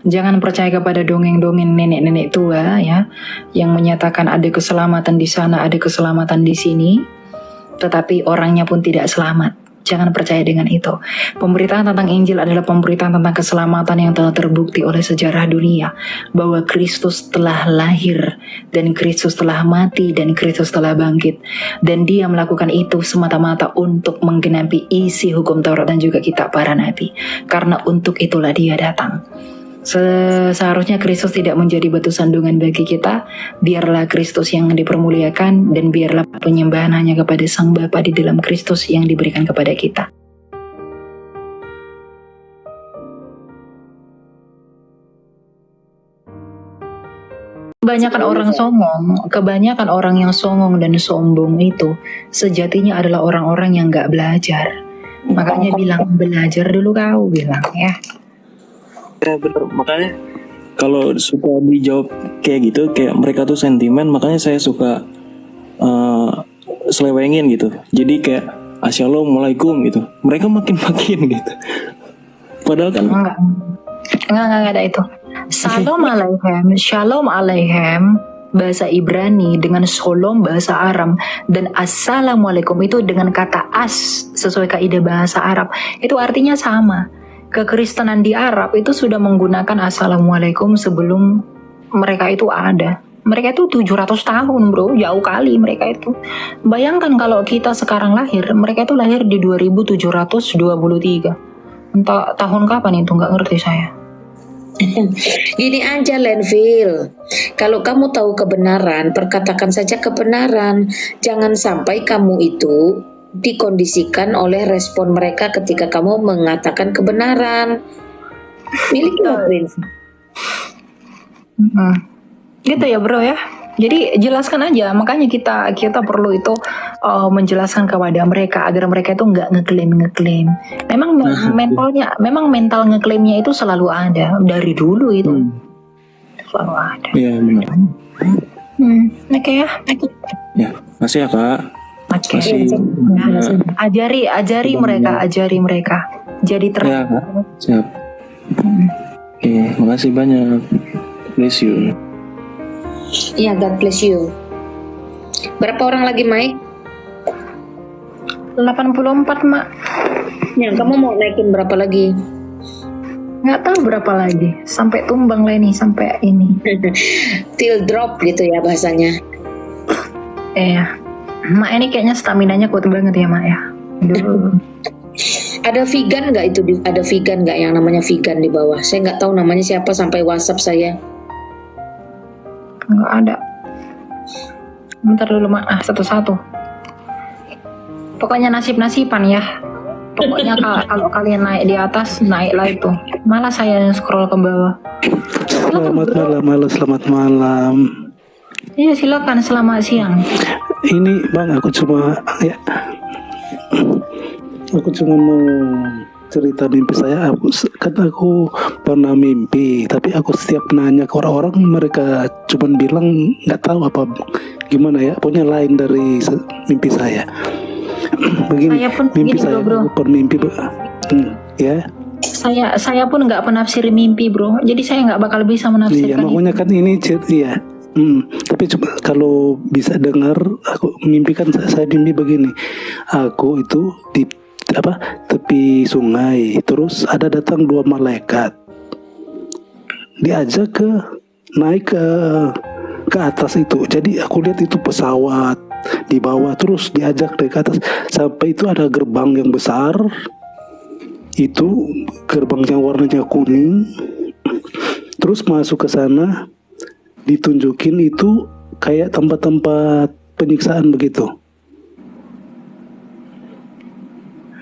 Jangan percaya kepada dongeng-dongeng nenek-nenek tua ya, yang menyatakan ada keselamatan di sana, ada keselamatan di sini, tetapi orangnya pun tidak selamat. Jangan percaya dengan itu. Pemberitaan tentang Injil adalah pemberitaan tentang keselamatan yang telah terbukti oleh sejarah dunia, bahwa Kristus telah lahir, dan Kristus telah mati, dan Kristus telah bangkit. Dan dia melakukan itu semata-mata untuk menggenapi isi hukum Taurat dan juga kitab para nabi. Karena untuk itulah dia datang. Seharusnya Kristus tidak menjadi batu sandungan bagi kita. Biarlah Kristus yang dipermuliakan, dan biarlah penyembahan hanya kepada Sang Bapa di dalam Kristus yang diberikan kepada kita. Kebanyakan orang yang songong dan sombong itu sejatinya adalah orang-orang yang gak belajar. Makanya bilang, belajar dulu kau, bilang ya. Ya benar, makanya kalau suka dijawab kayak gitu, kayak mereka tuh sentimen, makanya saya suka selewengin gitu. Jadi kayak assalamualaikum gitu, mereka makin gitu. Padahal kan enggak ada itu. Shalom alaihim bahasa Ibrani dengan shalom bahasa Aram, dan assalamualaikum itu dengan kata as sesuai kaidah bahasa Arab. Itu artinya sama. Kekristenan di Arab itu sudah menggunakan assalamualaikum sebelum mereka itu ada. Mereka itu 700 tahun bro, jauh kali mereka itu. Bayangkan kalau kita sekarang lahir, mereka itu lahir di 2723. Entah tahun kapan itu, nggak ngerti saya. Gini aja Lenville, kalau kamu tahu kebenaran, perkatakan saja kebenaran. Jangan sampai kamu itu dikondisikan oleh respon mereka ketika kamu mengatakan kebenaran. Miliknya prinsip. Gitu ya bro ya. Jadi jelaskan aja. Makanya kita perlu itu menjelaskan kepada mereka agar mereka itu nggak ngeklaim. Memang mental ngeklaimnya itu selalu ada dari dulu itu. Selalu ada. Iya benar. Oke ya. Ya, makasih ya Kak. Masih. Ajari mereka. Jadi terang. Ya, Kak. Siap. Oke, makasih banyak. Bless you. Iya, God bless you. Berapa orang lagi, Mike? 84, Mak. Ya, kamu mau naikin berapa lagi? Nggak tahu berapa lagi. Sampai tumbang lah ini, sampai ini. Till drop gitu ya bahasanya. Iya. Mak ini kayaknya staminanya kuat banget ya, Mak ya. Ada vegan nggak itu? Ada vegan nggak yang namanya vegan di bawah? Saya nggak tahu namanya siapa sampai WhatsApp saya. Nggak ada. Bentar dulu, Mak. Satu-satu. Pokoknya nasib-nasiban ya. Pokoknya kalau kalian naik di atas, naiklah itu. Malah saya yang scroll ke bawah. Selamat malam. Iya silakan, selamat siang. Ini Bang, aku cuma mau cerita mimpi saya. Aku pernah mimpi, tapi aku setiap nanya ke orang-orang, mereka cuma bilang nggak tahu apa gimana ya. Pokoknya lain dari mimpi saya. Begini, Saya pun mimpi begini, saya bro. bermimpi, ya. Saya pun nggak penafsir mimpi bro, jadi saya nggak bakal bisa menafsirkan. Iya, makanya kan ini ya. Tapi coba kalau bisa dengar, aku mimpi kan saya mimpi begini. Aku itu di tepi sungai, terus ada datang 2 malaikat. Diajak naik ke atas itu. Jadi aku lihat itu pesawat di bawah, terus diajak naik ke atas sampai itu ada gerbang yang besar. Itu gerbangnya warnanya kuning. Terus masuk ke sana, ditunjukin itu kayak tempat-tempat penyiksaan begitu.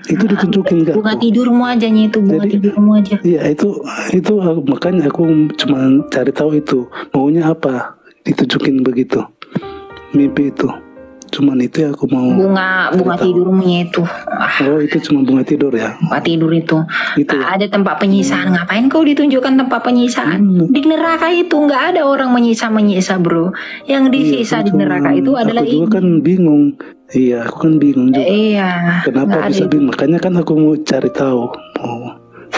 Itu ditunjukin nggak? Bunga tidurmu aja itu, tidurmu aja. Iya itu makanya aku cuma cari tahu itu maunya apa, ditunjukin begitu mimpi itu. Cuman itu ya aku mau bunga tidurmu itu. Oh itu cuma bunga tidur ya? Bunga tidur itu. Ya? Ada tempat penyisaan. Ngapain kau ditunjukkan tempat penyisaan? Di neraka itu nggak ada orang menyisa bro. Yang disisa di neraka itu adalah aku juga kan bingung. Iya aku kan bingung juga. Iya. Kenapa bisa bingung? Makanya kan aku mau cari tahu.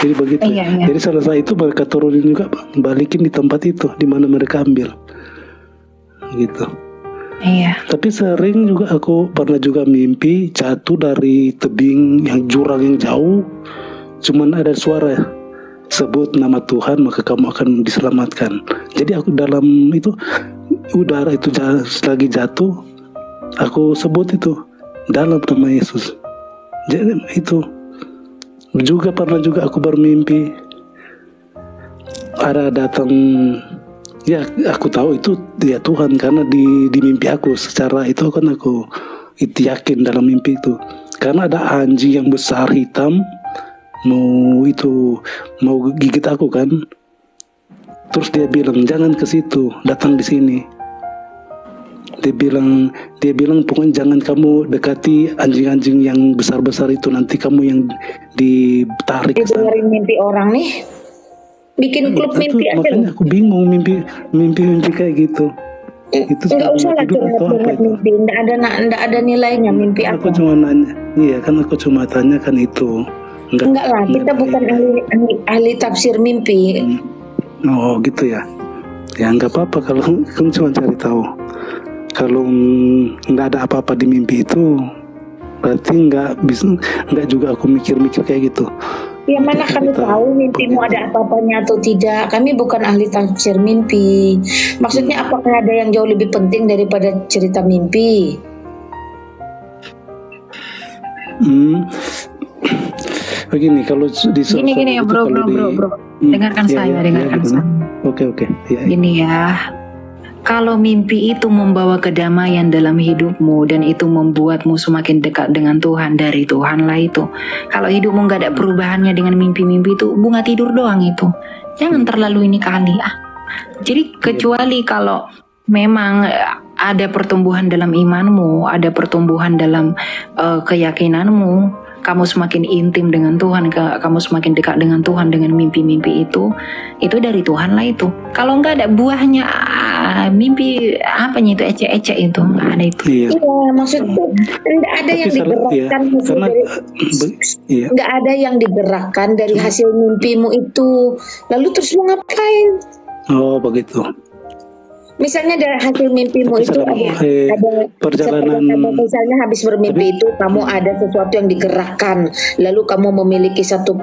Jadi begitu. Iya, iya. Jadi selesai itu mereka turunin juga, balikin di tempat itu di mana mereka ambil. Gitu. Iya. Tapi sering juga aku pernah juga mimpi jatuh dari tebing yang jurang yang jauh, cuman ada suara sebut nama Tuhan maka kamu akan diselamatkan. Jadi aku dalam itu udara itu lagi jatuh, aku sebut itu dalam nama Yesus. Jadi itu juga pernah juga aku bermimpi ada datang. Ya, aku tahu itu ya Tuhan karena di mimpi aku secara itu kan aku itu yakin dalam mimpi itu. Karena ada anjing yang besar hitam mau gigit aku kan. Terus dia bilang jangan ke situ, datang di sini. Dia bilang pokoknya jangan kamu dekati anjing-anjing yang besar-besar itu, nanti kamu yang ditarik ke sana. Dengerin mimpi orang nih. Bikin klub mimpi aja. Makanya aku bingung mimpi kayak gitu. Itu Enggak usah lah tidur atau apa itu? mimpi. Enggak ada nilainya mimpi Aku apa. cuma nanya, iya kan aku cuma tanya kan itu. Enggak lah, kita bukan ahli tafsir mimpi. Oh gitu ya. Ya nggak apa-apa kalau kamu cuma cari tahu. Kalau nggak ada apa-apa di mimpi itu, berarti nggak juga aku mikir-mikir kayak gitu. Ya mana kami tahu mimpimu ada apa-apanya atau tidak. Kami bukan ahli tafsir mimpi. Maksudnya apakah ada yang jauh lebih penting daripada cerita mimpi? Begini kalau di Gini ya bro. Dengarkan saya. Oke. Ya. Gini ya. Kalau mimpi itu membawa kedamaian dalam hidupmu dan itu membuatmu semakin dekat dengan Tuhan, dari Tuhan lah itu. Kalau hidupmu gak ada perubahannya dengan mimpi-mimpi itu, bunga tidur doang itu. Jangan terlalu ini kali. Jadi kecuali kalau memang ada pertumbuhan dalam imanmu, ada pertumbuhan dalam keyakinanmu, kamu semakin intim dengan Tuhan, kamu semakin dekat dengan Tuhan dengan mimpi-mimpi itu dari Tuhan lah itu. Kalau nggak ada buahnya, mimpi apanya itu ecek-ecek itu, nggak ada itu. Iya. Iya, maksudku nggak ada yang digerakkan nggak ada yang digerakkan dari hasil mimpimu itu. Lalu terus mau ngapain? Oh begitu. Misalnya dari hasil mimpimu itu ada perjalanan, misalnya habis bermimpi itu kamu ada sesuatu yang digerakkan, lalu kamu memiliki satu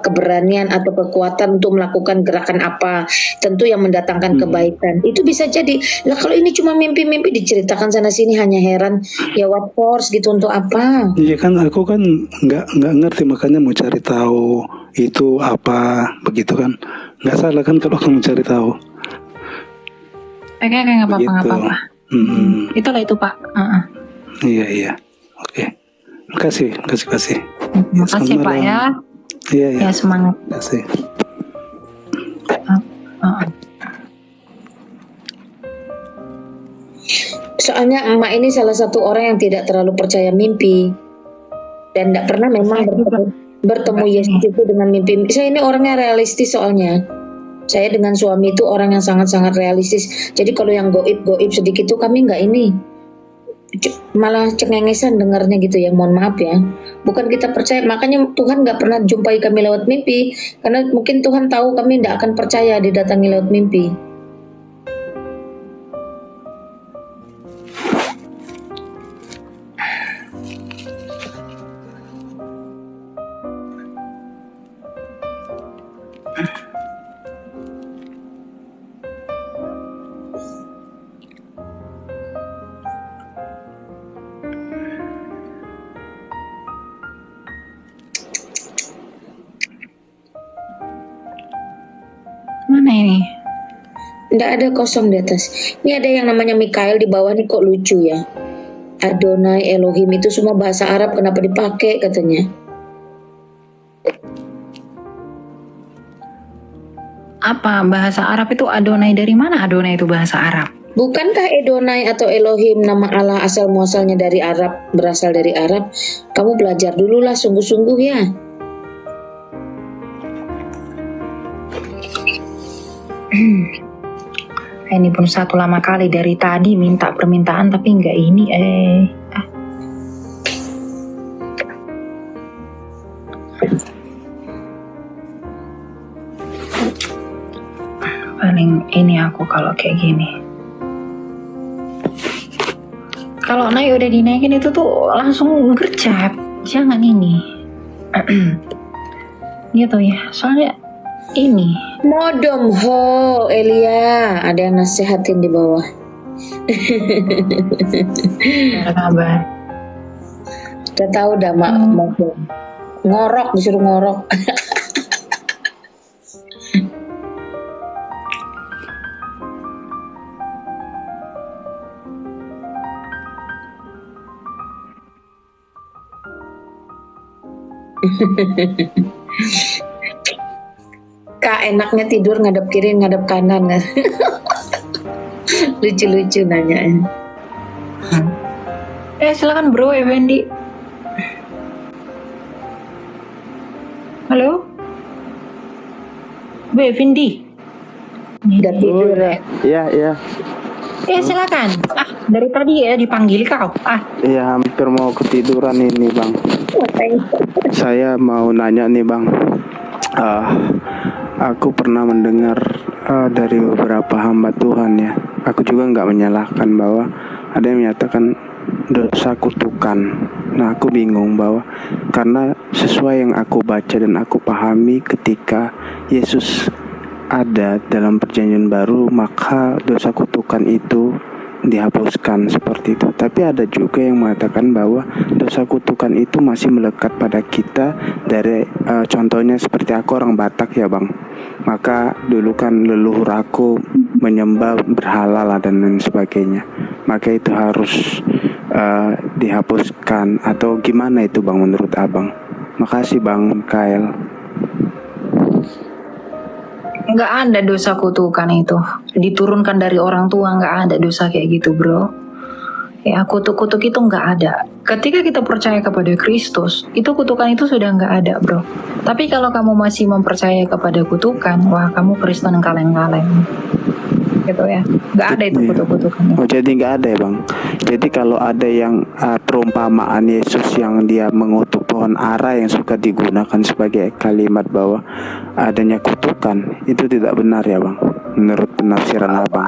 keberanian atau kekuatan untuk melakukan gerakan apa, tentu yang mendatangkan kebaikan. Itu bisa jadi. Lah kalau ini cuma mimpi-mimpi diceritakan sana sini, hanya heran. Ya what for gitu, untuk apa? Iya kan aku kan nggak ngerti, makanya mau cari tahu itu apa begitu kan. Nggak salah kan kalau kamu cari tahu. Kayak nggak apa-apa. Itulah itu Pak. Iya. Oke. Makasih. Makasih Pak ya. Iya. Ya semangat. Makasih. Soalnya emak ini salah satu orang yang tidak terlalu percaya mimpi dan tidak pernah memang bertemu Yesus itu dengan mimpi. Saya ini orangnya realistis soalnya. Saya dengan suami itu orang yang sangat-sangat realistis. Jadi kalau yang goib sedikit itu kami nggak ini, malah cengengesan dengarnya gitu ya. Mohon maaf ya. Bukan kita percaya, makanya Tuhan nggak pernah jumpai kami lewat mimpi, karena mungkin Tuhan tahu kami nggak akan percaya didatangi lewat mimpi. Mana ini? Nggak ada, kosong di atas. Ini ada yang namanya Mikael di bawah nih, kok lucu ya. Adonai, Elohim itu semua bahasa Arab, kenapa dipakai katanya? Apa bahasa Arab itu Adonai, dari mana Adonai itu bahasa Arab? Bukankah Adonai atau Elohim nama Allah asal muasalnya dari Arab, berasal dari Arab? Kamu belajar dulu lah sungguh-sungguh ya. Ini pun satu lama kali dari tadi minta permintaan tapi nggak ini paling ini aku kalau kayak gini. Kalau naik udah dinaikin itu tuh langsung gercep, jangan ini. Gitu ya, soalnya ini. Modom ho, Elia, ada yang nasihatin di bawah. Ada kabar. Udah tahu dah mak, modom. Ngorok, disuruh ngorok. Kak, enaknya tidur ngadep kiri, ngadep kanan. Lucu-lucu nanya. Silakan bro, Effendi. Halo? Bu Effendi. Udah tidur ya? Iya. Silakan. Dari tadi ya dipanggil kau. Iya, hampir mau ketiduran ini bang. Saya mau nanya nih bang. Aku pernah mendengar dari beberapa hamba Tuhan ya. Aku juga nggak menyalahkan bahwa ada yang menyatakan dosa kutukan. Nah, aku bingung bahwa karena sesuai yang aku baca dan aku pahami ketika Yesus ada dalam perjanjian baru, maka dosa kutukan itu dihapuskan seperti itu. Tapi ada juga yang mengatakan bahwa dosa kutukan itu masih melekat pada kita dari contohnya seperti aku orang Batak ya bang. Maka dulu kan leluhur aku menyembah berhala lah dan lain sebagainya. Maka itu harus dihapuskan atau gimana itu bang menurut abang? Makasih bang Kael. Nggak ada dosa kutukan itu. Diturunkan dari orang tua, nggak ada dosa kayak gitu bro. Ya, kutuk-kutuk itu nggak ada. Ketika kita percaya kepada Kristus, itu kutukan itu sudah nggak ada bro. Tapi kalau kamu masih mempercayai kepada kutukan, wah kamu Kristen kaleng-kaleng. Gitu ya, nggak ada itu kutuk-kutukan. Oh jadi nggak ada ya bang. Jadi kalau ada yang perumpamaan Yesus yang dia mengutuk pohon ara yang suka digunakan sebagai kalimat bahwa adanya kutukan, itu tidak benar ya bang menurut penafsiran abang.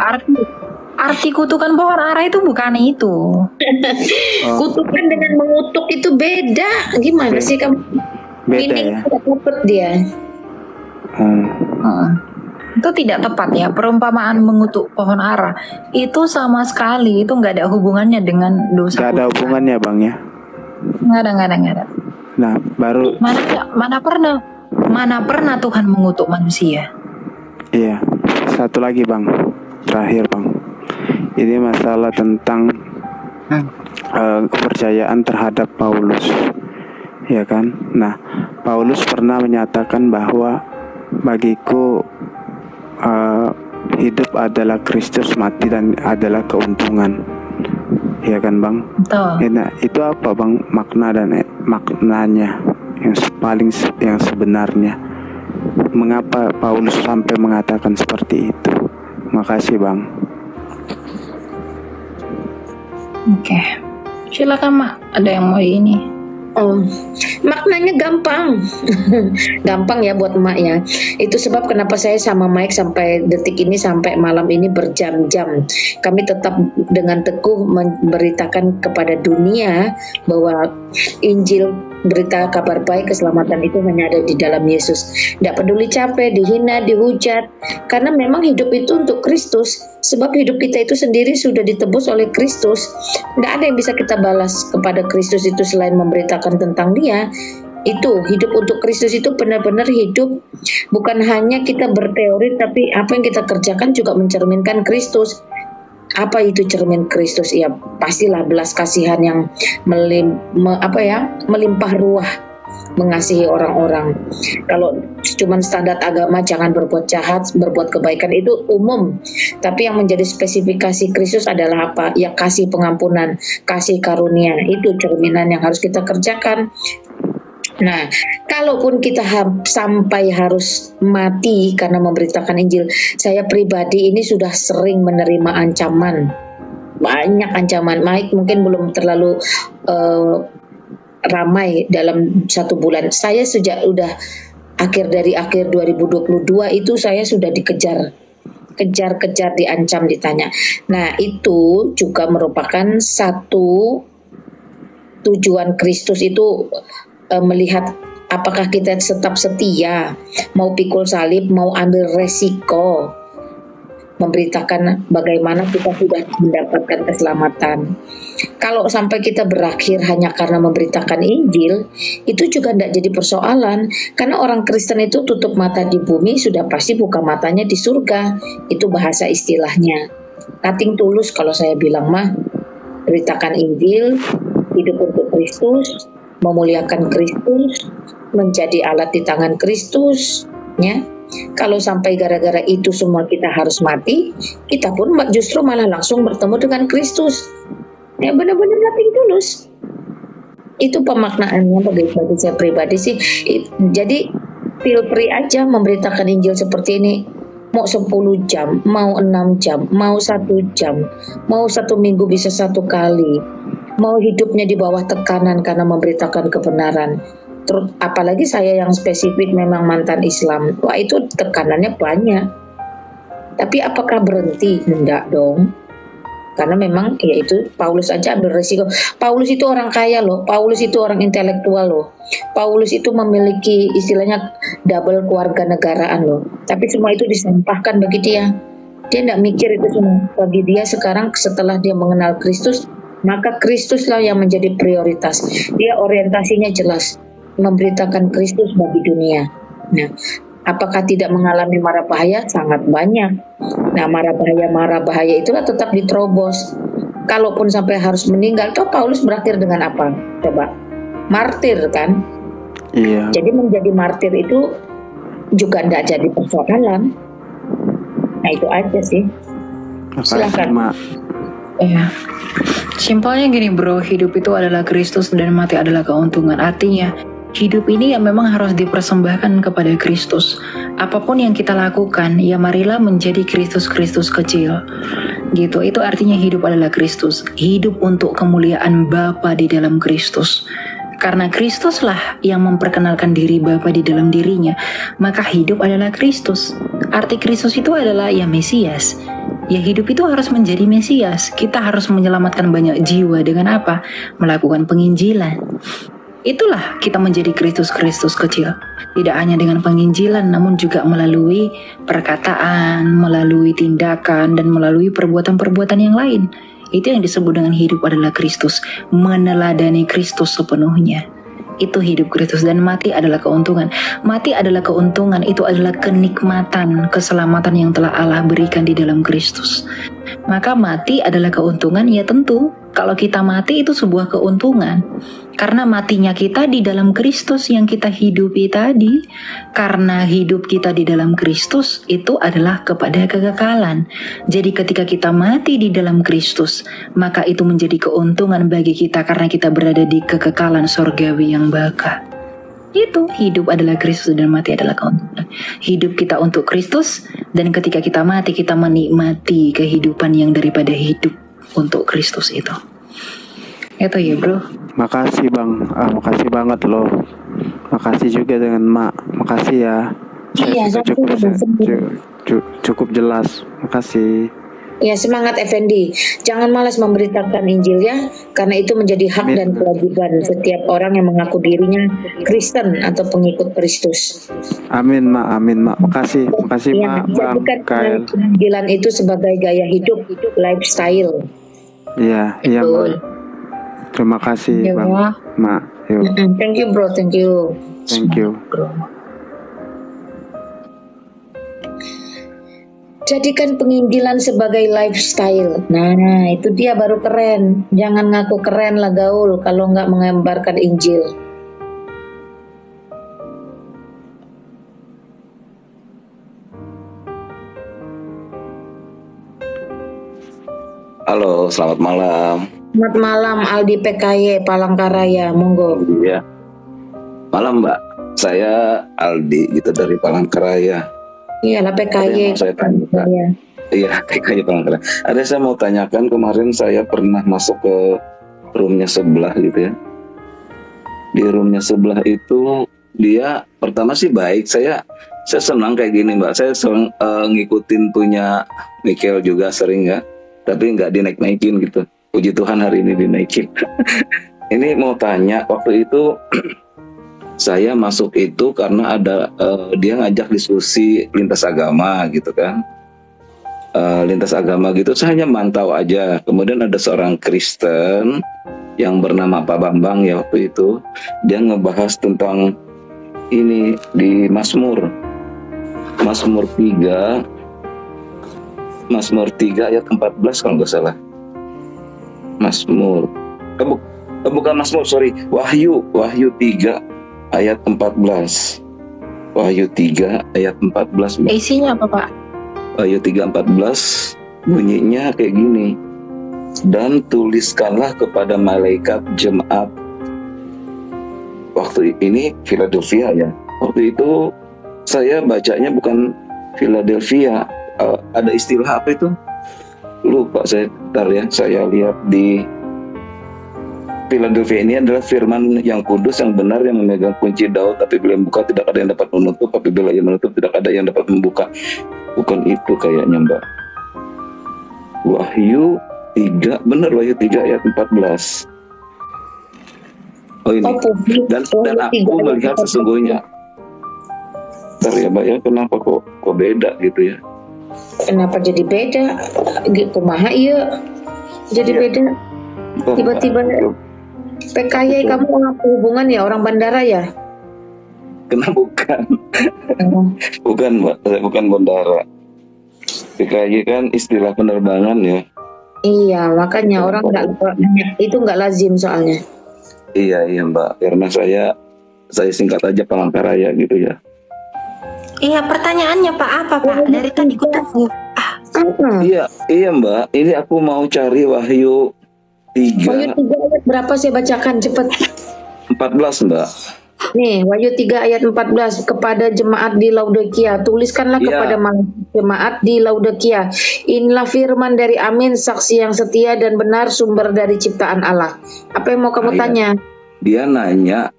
Arti kutukan pohon ara itu bukan itu. Kutukan dengan mengutuk itu beda. Gimana sih kamu? Beda ya. Dapat dia. Itu tidak tepat ya. Perumpamaan mengutuk pohon ara itu sama sekali itu nggak ada hubungannya dengan dosa. Nggak ada hubungannya bang ya. Nggak ada. Nah baru mana pernah Tuhan mengutuk manusia. iya. Satu lagi bang, terakhir bang. Ini masalah tentang kepercayaan terhadap Paulus, ya kan? Nah, Paulus pernah menyatakan bahwa bagiku hidup adalah Kristus, mati dan adalah keuntungan, ya kan, bang? Betul. Nah, itu apa, bang? Makna dan maknanya yang sebenarnya. Mengapa Paulus sampai mengatakan seperti itu? Makasih, bang. Oke. Silakan Mak, ada yang mau ini. Maknanya gampang. Gampang ya buat emak ya. Itu sebab kenapa saya sama Mike sampai detik ini, sampai malam ini berjam-jam. Kami tetap dengan teguh memberitakan kepada dunia bahwa Injil, berita kabar baik keselamatan itu hanya ada di dalam Yesus. Tidak peduli capek, dihina, dihujat, karena memang hidup itu untuk Kristus. Sebab hidup kita itu sendiri sudah ditebus oleh Kristus. Tidak ada yang bisa kita balas kepada Kristus itu selain memberitakan tentang Dia. Itu hidup untuk Kristus itu benar-benar hidup, bukan hanya kita berteori, tapi apa yang kita kerjakan juga mencerminkan Kristus. Apa itu cermin Kristus? Ya pastilah belas kasihan yang melimpah ruah mengasihi orang-orang. Kalau cuman standar agama jangan berbuat jahat, berbuat kebaikan itu umum. Tapi yang menjadi spesifikasi Kristus adalah apa? Ya kasih pengampunan, kasih karunia. Itu cerminan yang harus kita kerjakan. Nah, kalaupun kita sampai harus mati karena memberitakan Injil, saya pribadi ini sudah sering menerima ancaman. Banyak ancaman. Mike mungkin belum terlalu ramai dalam 1 bulan. Saya sejak udah akhir 2022 itu saya sudah dikejar kejar-kejar, diancam, ditanya. Nah, itu juga merupakan satu tujuan Kristus itu, melihat apakah kita tetap setia, mau pikul salib, mau ambil resiko, memberitakan bagaimana kita sudah mendapatkan keselamatan. Kalau sampai kita berakhir hanya karena memberitakan Injil, itu juga tidak jadi persoalan. Karena orang Kristen itu tutup mata di bumi, sudah pasti buka matanya di surga. Itu bahasa istilahnya. Nothing tulus kalau saya bilang mah, beritakan Injil, hidup untuk Kristus, memuliakan Kristus, menjadi alat di tangan Kristus, ya. Kalau sampai gara-gara itu semua kita harus mati, kita pun justru malah langsung bertemu dengan Kristus. Ya benar-benar nothing tulus. Itu pemaknaannya bagi saya pribadi sih. Jadi feel free aja memberitakan Injil seperti ini. Mau 10 jam, mau 6 jam, mau 1 jam, mau 1 minggu bisa 1 kali. Mau hidupnya di bawah tekanan karena memberitakan kebenaran. Terus apalagi saya yang spesifik memang mantan Islam, wah itu tekanannya banyak. Tapi apakah berhenti? Enggak dong. Karena memang ya itu Paulus aja ambil resiko. Paulus itu orang kaya loh, Paulus itu orang intelektual loh. Paulus itu memiliki istilahnya double keluarga negaraan loh. Tapi semua itu disampahkan bagi dia. Dia enggak mikir itu semua. Bagi dia sekarang setelah dia mengenal Kristus, maka Kristuslah yang menjadi prioritas. Dia orientasinya jelas, memberitakan Kristus bagi dunia. Nah, apakah tidak mengalami mara bahaya? Sangat banyak. Nah, mara bahaya itulah tetap diterobos. Kalaupun sampai harus meninggal, toh Paulus berakhir dengan apa? Coba, martir kan? Iya. Jadi menjadi martir itu juga tidak jadi persoalan. Nah, itu aja sih. Silakan. Mak. Ya, simpelnya gini bro, hidup itu adalah Kristus dan mati adalah keuntungan. Artinya hidup ini yang memang harus dipersembahkan kepada Kristus. Apapun yang kita lakukan, ya marilah menjadi Kristus-Kristus kecil. Gitu, itu artinya hidup adalah Kristus. Hidup untuk kemuliaan Bapa di dalam Kristus. Karena Kristuslah yang memperkenalkan diri Bapa di dalam dirinya, maka hidup adalah Kristus. Arti Kristus itu adalah ya Mesias. Ya hidup itu harus menjadi Mesias. Kita harus menyelamatkan banyak jiwa dengan apa? Melakukan penginjilan. Itulah kita menjadi Kristus-Kristus kecil. Tidak hanya dengan penginjilan, namun juga melalui perkataan, melalui tindakan, dan melalui perbuatan-perbuatan yang lain. Itu yang disebut dengan hidup adalah Kristus. Meneladani Kristus sepenuhnya. Itu hidup Kristus. Dan mati adalah keuntungan. Mati adalah keuntungan. Itu adalah kenikmatan, keselamatan yang telah Allah berikan di dalam Kristus. Maka mati adalah keuntungan. Ya tentu kalau kita mati itu sebuah keuntungan. Karena matinya kita di dalam Kristus yang kita hidupi tadi. Karena hidup kita di dalam Kristus itu adalah kepada kekekalan. Jadi ketika kita mati di dalam Kristus, maka itu menjadi keuntungan bagi kita karena kita berada di kekekalan sorgawi yang baka. Itu hidup adalah Kristus dan mati adalah keuntungan. Hidup kita untuk Kristus, dan ketika kita mati kita menikmati kehidupan yang daripada hidup untuk Kristus itu. Itu ya bro. Makasih bang, makasih banget loh. Makasih juga dengan Mak. Makasih ya. Iya, Cukup jelas. Makasih. Ya semangat Effendi. Jangan malas memberitakan Injil ya, karena itu menjadi hak dan kewajiban setiap orang yang mengaku dirinya Kristen atau pengikut Kristus. Amin Mak, amin Mak. Makasih Ya, Mak, Bang Kael. penginjilan itu sebagai gaya hidup, lifestyle. Iya Mak. Terima kasih Ya, Bang Mak. Yuk. Thank you bro, thank you. Thank you. Jadikan penginjilan sebagai lifestyle. Nah, itu dia baru keren. Jangan ngaku keren lah gaul kalau nggak mengembarkan Injil. Halo, selamat malam. Selamat malam Aldi PKY Palangkaraya, monggo. Iya. Malam Mbak. Saya Aldi gitu dari Palangkaraya. Iya lah PKY. Saya tanyakan. Iya, PKY Palangkaraya. Ada saya mau tanyakan, kemarin saya pernah masuk ke roomnya sebelah gitu ya. Di roomnya sebelah itu Dia pertama sih baik. Saya senang kayak gini Mbak. Saya sering ngikutin punya Michael juga sering ya. Tapi nggak dinaik-naikin gitu. Puji Tuhan hari ini dinaikin. Ini mau tanya, waktu itu saya masuk itu karena ada dia ngajak diskusi lintas agama gitu kan. Lintas agama gitu, saya hanya mantau aja. Kemudian ada seorang Kristen yang bernama Pak Bambang ya waktu itu, dia ngebahas tentang ini di Mazmur 3 ayat 14 kalau nggak salah. Bukan Mazmur, sorry, Wahyu 3 ayat 14. Wahyu 3 ayat 14. Isinya apa, Pak? Wahyu 3:14 bunyinya kayak gini. Dan tuliskanlah kepada malaikat jemaat. Waktu ini Philadelphia ya. Waktu itu saya bacanya bukan Philadelphia. Ada istilah apa itu? Lupa saya, bentar ya. Saya lihat di Philadelphia ini adalah firman yang kudus, yang benar, yang memegang kunci Daud, tapi bila buka tidak ada yang dapat menutup, apabila ia menutup tidak ada yang dapat membuka. Bukan itu kayaknya Mbak. Wahyu 3, benar Wahyu 3 ayat 14. Oh ini. Dan aku melihat sesungguhnya. Bentar ya Mbak ya, kenapa kok beda gitu ya? Kenapa jadi beda? Kumaha iya jadi beda? Tiba-tiba PKY kamu apa hubungan ya, orang bandara ya? Kena bukan. Bukan Mbak, saya bukan bandara. PKY kan istilah penerbangan ya. Iya, makanya orang itu nggak lazim soalnya. Iya Mbak, karena saya singkat aja Palangkaraya gitu ya. Iya, pertanyaannya Pak apa Pak? Dari tadi ku tunggu. Iya Mbak, ini aku mau cari Wahyu 3. Wahyu 3 ayat berapa saya bacakan cepet? 14 Mbak. Nih, Wahyu 3 ayat 14, kepada jemaat di Laodikia, tuliskanlah kepada jemaat di Laodikia, inilah firman dari Amin, saksi yang setia dan benar, sumber dari ciptaan Allah. Apa yang mau kamu tanya? Dia nanya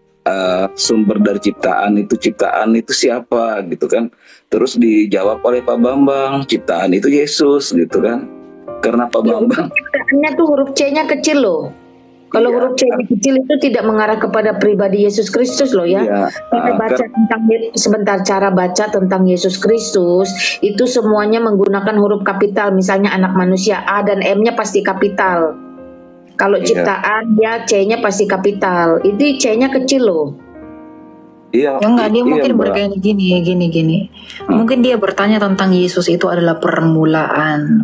sumber dari ciptaan itu siapa gitu kan. Terus dijawab oleh Pak Bambang, ciptaan itu Yesus gitu kan. Karena Pak Bambang ciptaannya tuh huruf C-nya kecil loh. Kalau huruf C kecil itu tidak mengarah kepada pribadi Yesus Kristus loh ya. Kita baca tentang sebentar, cara baca tentang Yesus Kristus itu semuanya menggunakan huruf kapital. Misalnya anak manusia, A dan M-nya pasti kapital. Kalau ciptaan ya C-nya pasti kapital. Itu C-nya kecil loh. Iya. Ya enggak, dia mungkin bergaya gini. Mungkin dia bertanya tentang Yesus itu adalah permulaan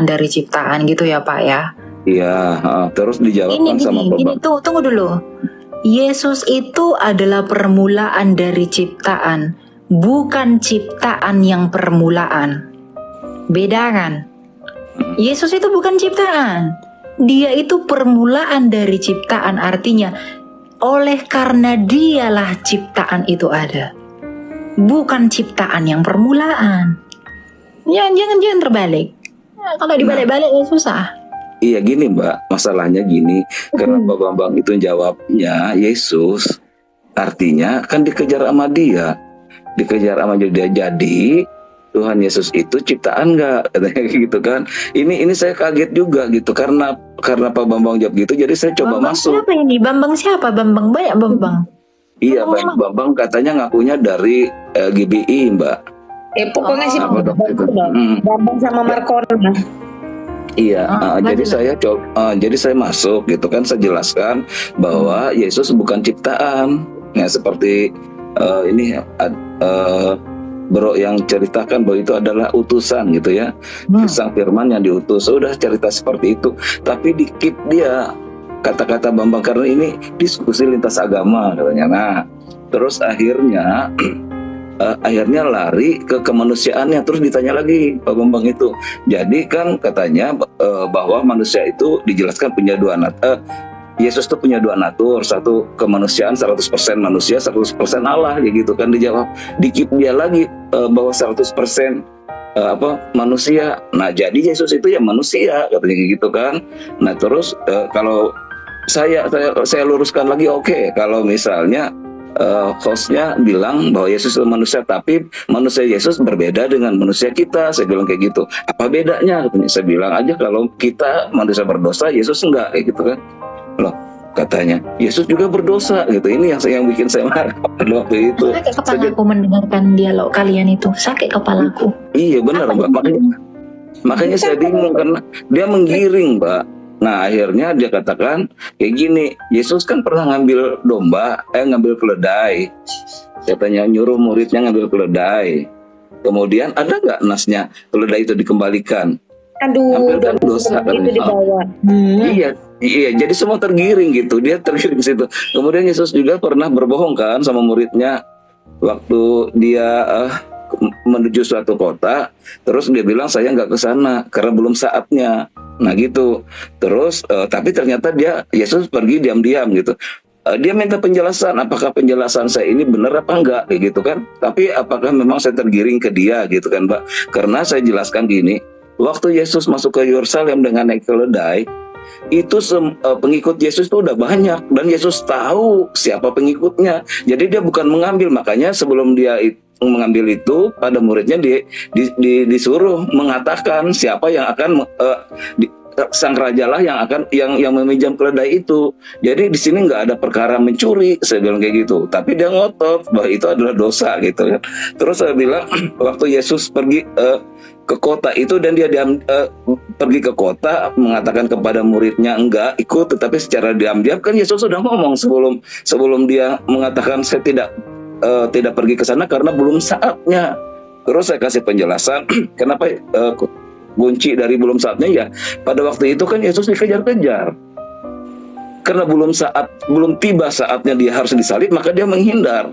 dari ciptaan gitu ya Pak ya. Iya, terus dijawabkan sama Bapak. Ini tunggu dulu. Yesus itu adalah permulaan dari ciptaan, bukan ciptaan yang permulaan. Beda kan? Yesus itu bukan ciptaan. Dia itu permulaan dari ciptaan, artinya oleh karena dialah ciptaan itu ada. Bukan ciptaan yang permulaan. Jangan terbalik. Kalau dibalik-balik ya susah. Iya gini Mbak, masalahnya gini, karena Pak Bambang itu jawabnya Yesus, artinya kan dikejar sama dia, jadi Tuhan Yesus itu ciptaan nggak, katanya gitu kan? Ini saya kaget juga gitu, karena Pak Bambang jawab gitu, jadi saya coba Bambang masuk. Siapa ini? Bambang siapa? Bambang banyak Bambang. Iya Bambang katanya ngakunya dari GBI Mbak. Pokoknya sih Bambang sama Markona. Iya, jadi saya masuk gitu kan, saya jelaskan bahwa Yesus bukan ciptaan, ya seperti ini Bro yang ceritakan bahwa itu adalah utusan gitu ya, Sang Firman yang diutus. Sudah cerita seperti itu, tapi dikit dia kata-kata Bambang karena ini diskusi lintas agama katanya. Nah, terus akhirnya lari ke kemanusiaannya, terus ditanya lagi Pak Bambang itu. Jadi kan katanya bahwa manusia itu dijelaskan punya dua Yesus itu punya dua natur, satu kemanusiaan 100% manusia, 100% Allah gitu kan. Dijawab dikit dia lagi bahwa 100% manusia. Nah, jadi Yesus itu ya manusia katanya gitu kan. Nah, terus kalau saya luruskan lagi, oke, kalau misalnya hostnya bilang bahwa Yesus itu manusia, tapi manusia Yesus berbeda dengan manusia kita. Saya bilang kayak gitu. Apa bedanya? Katanya. Saya bilang aja kalau kita manusia berdosa, Yesus enggak, kayak gitu kan. Loh, katanya Yesus juga berdosa gitu. Ini yang bikin saya marah pada waktu itu. Sakit kepalaku mendengarkan dialog kalian itu. Sakit kepalaku. Iya benar Mbak. Makanya saya bingung karena dia menggiring Mbak. Nah akhirnya dia katakan kayak gini, Yesus kan pernah ngambil ngambil keledai. Katanya nyuruh muridnya ngambil keledai. Kemudian ada nggak nasnya keledai itu dikembalikan? Aduh, Hampir kan dosa itu katanya. dibawa. Iya, jadi semua tergiring gitu. Dia tergiring ke situ. Kemudian Yesus juga pernah berbohong kan sama muridnya waktu dia menuju suatu kota, terus dia bilang saya nggak ke sana karena belum saatnya. Nah gitu. Terus tapi ternyata Yesus pergi diam-diam gitu. Dia minta penjelasan, apakah penjelasan saya ini benar apa enggak kayak gitu kan. Tapi apakah memang saya tergiring ke dia gitu kan Mbak. Karena saya jelaskan gini, waktu Yesus masuk ke Yerusalem dengan naik keledai, itu pengikut Yesus itu udah banyak dan Yesus tahu siapa pengikutnya. Jadi dia bukan mengambil, makanya sebelum dia mengambil itu pada muridnya disuruh mengatakan siapa yang akan sang raja lah yang meminjam keledai itu. Jadi di sini nggak ada perkara mencuri, saya bilang kayak gitu. Tapi dia ngotot bahwa itu adalah dosa gitu kan. Terus saya bilang waktu Yesus pergi ke kota itu dan dia pergi ke kota mengatakan kepada muridnya enggak ikut, tetapi secara diam-diam kan Yesus sudah ngomong sebelum dia mengatakan saya tidak pergi ke sana karena belum saatnya. Terus saya kasih penjelasan kenapa kunci dari belum saatnya ya. Pada waktu itu kan Yesus dikejar-kejar. Karena belum tiba saatnya dia harus disalib, maka dia menghindar.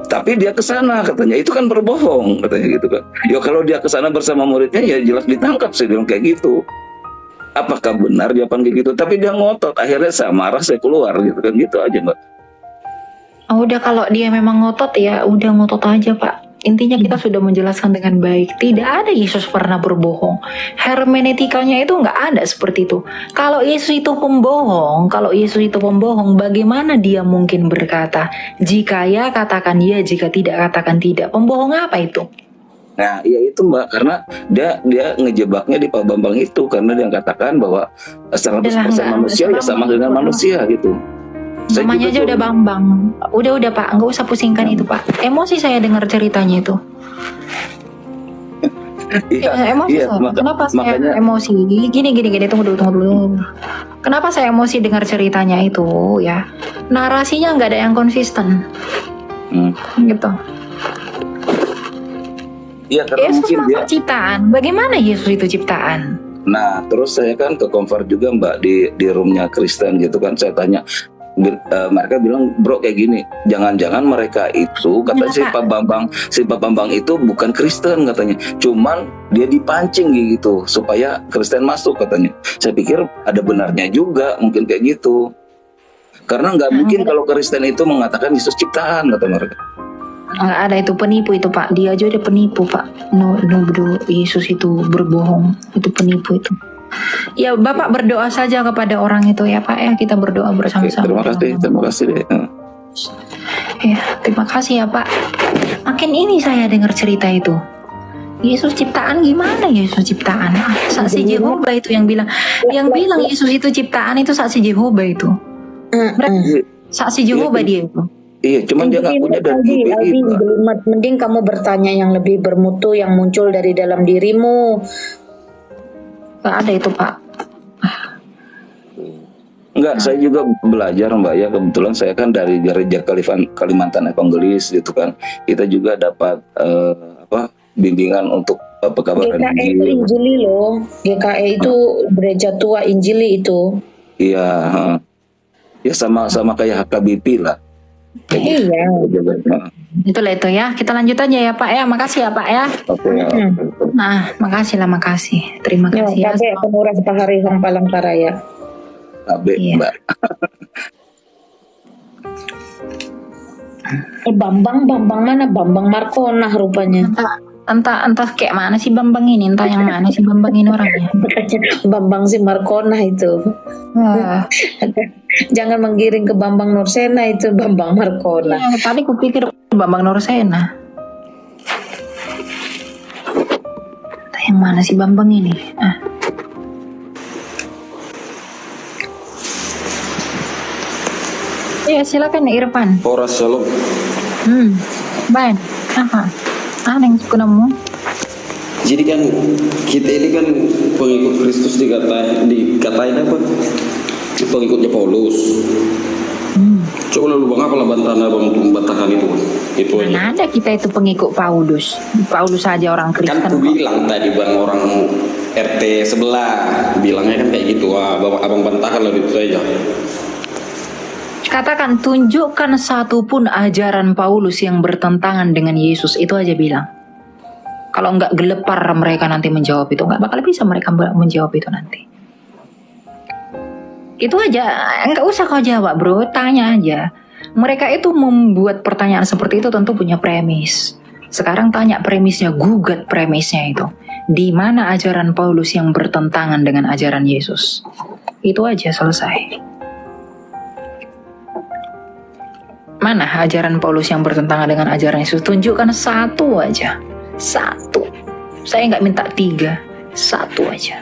Tapi dia ke sana katanya, itu kan berbohong katanya gitu kan. Ya kalau dia ke sana bersama muridnya ya jelas ditangkap, saya bilang kayak gitu. Apakah benar jawaban kayak gitu? Tapi dia ngotot, akhirnya saya marah, saya keluar gitu kan, gitu aja Mbak. Oh, udah kalau dia memang ngotot ya udah ngotot aja Pak. Intinya kita sudah menjelaskan dengan baik. Tidak ada Yesus pernah berbohong. Hermeneutikanya itu nggak ada seperti itu. Kalau Yesus itu pembohong, bagaimana dia mungkin berkata, jika ya katakan ya, jika tidak katakan tidak. Pembohong apa itu? Nah, ya itu Mbak, karena dia ngejebaknya di Pak Bambang itu karena dia katakan bahwa 100% manusia ya sama dengan manusia gitu. Namanya aja udah Bambang. Udah Pak, nggak usah pusingkan itu Pak. Emosi saya dengar ceritanya itu. Emosi saya. Kenapa saya emosi? Gini, tunggu dulu. Kenapa saya emosi dengar ceritanya itu ya? Narasinya nggak ada yang konsisten. Gitu. Iya, karena Yesus mungkin masa ciptaan. Bagaimana Yesus itu ciptaan? Nah, terus saya kan ke convert juga Mbak di roomnya Kristen gitu kan. Saya tanya, mereka bilang bro kayak gini, jangan-jangan mereka itu kata si Pak Bambang itu bukan Kristen katanya, cuman dia dipancing gitu supaya Kristen masuk katanya. Saya pikir ada benarnya juga mungkin kayak gitu, karena nggak mungkin kalau Kristen itu mengatakan Yesus ciptaan kata mereka. Nggak ada, itu penipu itu Pak. Dia aja udah penipu Pak. Nuduh Yesus itu berbohong, itu penipu itu. Ya Bapak berdoa saja kepada orang itu ya Pak ya, kita berdoa bersama-sama. Terima kasih deh. Ya, terima kasih ya Pak. Makin ini saya dengar cerita itu. Yesus ciptaan gimana Yesus ciptaan? Saksi Jehovah itu yang bilang Yesus itu ciptaan itu saksi Jehovah itu. Saksi Jehovah dia itu. Iya, cuman dia ngakunya dari Aldi, mending kamu bertanya yang lebih bermutu yang muncul dari dalam dirimu. Gak ada itu Pak. Enggak, saya juga belajar Mbak ya, kebetulan saya kan dari gereja Kalimantan Evangelis gitu kan. Kita juga dapat bimbingan untuk pekabaran GKE itu Injili loh. GKE itu gereja tua Injili itu. Iya, ya sama kayak HKBP lah. Iya. Itulah itu ya. Kita lanjut aja ya Pak ya. Makasih ya Pak ya. Oke. Nah, makasih. Terima kasih ya. Kabeh penguras pahari Hong Palangkaraya. Iya. Mbak. Bambang mana? Bambang Markonah rupanya. Entah kayak mana sih Bambang ini, entah yang mana sih Bambang ini orangnya. Bambang si Markona itu. Wah, Jangan menggiring ke Bambang Nursena, itu Bambang Markona. yang tadi kupikir Bambang Nursena. Entah yang mana sih Bambang ini. Ya silakan Irfan. Horas Shalom. Ban, apa? Yang suka nemu? Jadi kan kita ini kan pengikut Kristus dikatain apa? Pengikutnya Paulus. Coba lalu bang apa lah bantahan abang untuk membantahkan itu? Itu aja. Mana ada kita itu pengikut Paulus? Paulus saja orang Kristen. Kan aku bilang tadi bang orang RT sebelah bilangnya kan kayak gitu. Abang bantahkan lah itu saja. Katakan, tunjukkan satu pun ajaran Paulus yang bertentangan dengan Yesus, itu aja bilang. Kalau nggak gelepar mereka nanti menjawab itu, nggak bakal bisa mereka menjawab itu nanti. Itu aja, nggak usah kau jawab bro, tanya aja. Mereka itu membuat pertanyaan seperti itu tentu punya premis. Sekarang tanya premisnya, gugat premisnya itu. Di mana ajaran Paulus yang bertentangan dengan ajaran Yesus? Itu aja, selesai. Mana ajaran Paulus yang bertentangan dengan ajaran Yesus? Tunjukkan satu aja. Satu. Saya nggak minta 3. Satu aja.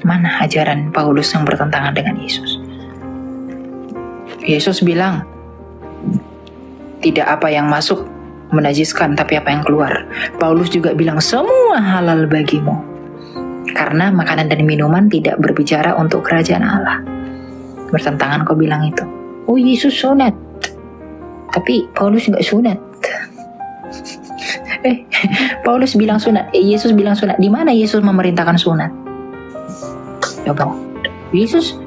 Mana ajaran Paulus yang bertentangan dengan Yesus? Yesus bilang, tidak apa yang masuk menajiskan, tapi apa yang keluar. Paulus juga bilang, semua halal bagimu. Karena makanan dan minuman tidak berbicara untuk kerajaan Allah. Bertentangan kau bilang itu. Oh Yesus sunat, tapi Paulus nggak sunat. Paulus bilang sunat, Yesus bilang sunat. Di mana Yesus memerintahkan sunat? Coba. Yesus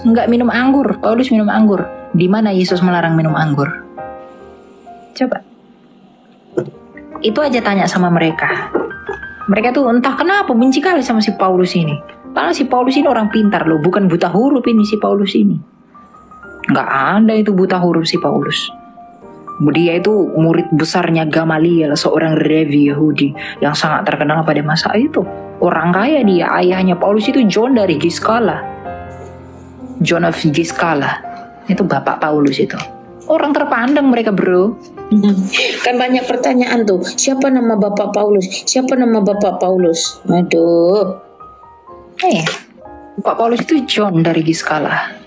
nggak minum anggur, Paulus minum anggur. Di mana Yesus melarang minum anggur? Coba. Itu aja tanya sama mereka. Mereka tuh entah kenapa benci kali sama si Paulus ini. Padahal si Paulus ini orang pintar loh, bukan buta huruf ini si Paulus ini. Nggak ada itu buta huruf si Paulus. Dia itu murid besarnya Gamaliel, seorang Revi Yahudi yang sangat terkenal pada masa itu. Orang kaya dia, ayahnya Paulus itu John dari Giscala. John of Giscala. Itu bapak Paulus itu. Orang terpandang mereka bro. Kan banyak pertanyaan tuh, siapa nama bapak Paulus? Siapa nama bapak Paulus? Aduh. Bapak Paulus itu John dari Giscala.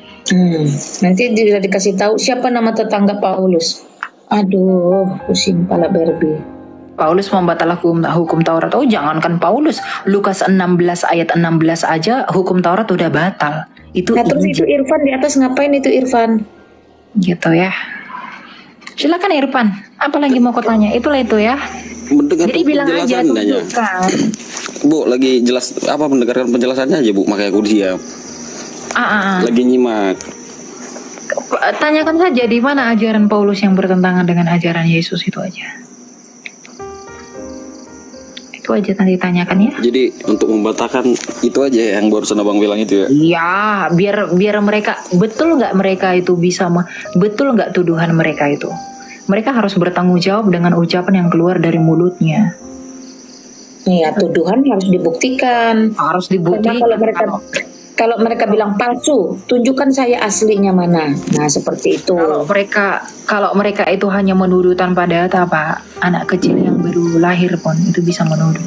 Nanti dia dikasih tahu siapa nama tetangga Paulus. Aduh, pusing kepala Barbie. Paulus membatalkan hukum Taurat. Oh jangankan Paulus, Lukas 16 ayat 16 aja hukum Taurat udah batal. Itu terus itu Irfan di atas ngapain itu Irfan? Gitu ya. Silakan Irfan, apa lagi mau kau tanya? Itulah itu ya. Jadi bilang aja tunjukkan. Bu, lagi jelas apa mendengarkan penjelasannya aja Bu, makanya aku siap. Lagi nyimak. Tanyakan saja di mana ajaran Paulus yang bertentangan dengan ajaran Yesus, itu aja. Itu aja nanti tanyakan ya. Jadi untuk membatalkan itu aja yang barusan abang bilang itu ya. Iya, biar mereka betul nggak mereka itu bisa betul nggak tuduhan mereka itu. Mereka harus bertanggung jawab dengan ucapan yang keluar dari mulutnya. Iya, tuduhan harus dibuktikan. Harus dibuktikan. Kalau mereka bilang palsu, tunjukkan saya aslinya mana. Nah, seperti itu. Kalau mereka itu hanya menuduh tanpa data, Pak, anak kecil yang baru lahir pun itu bisa menuduh.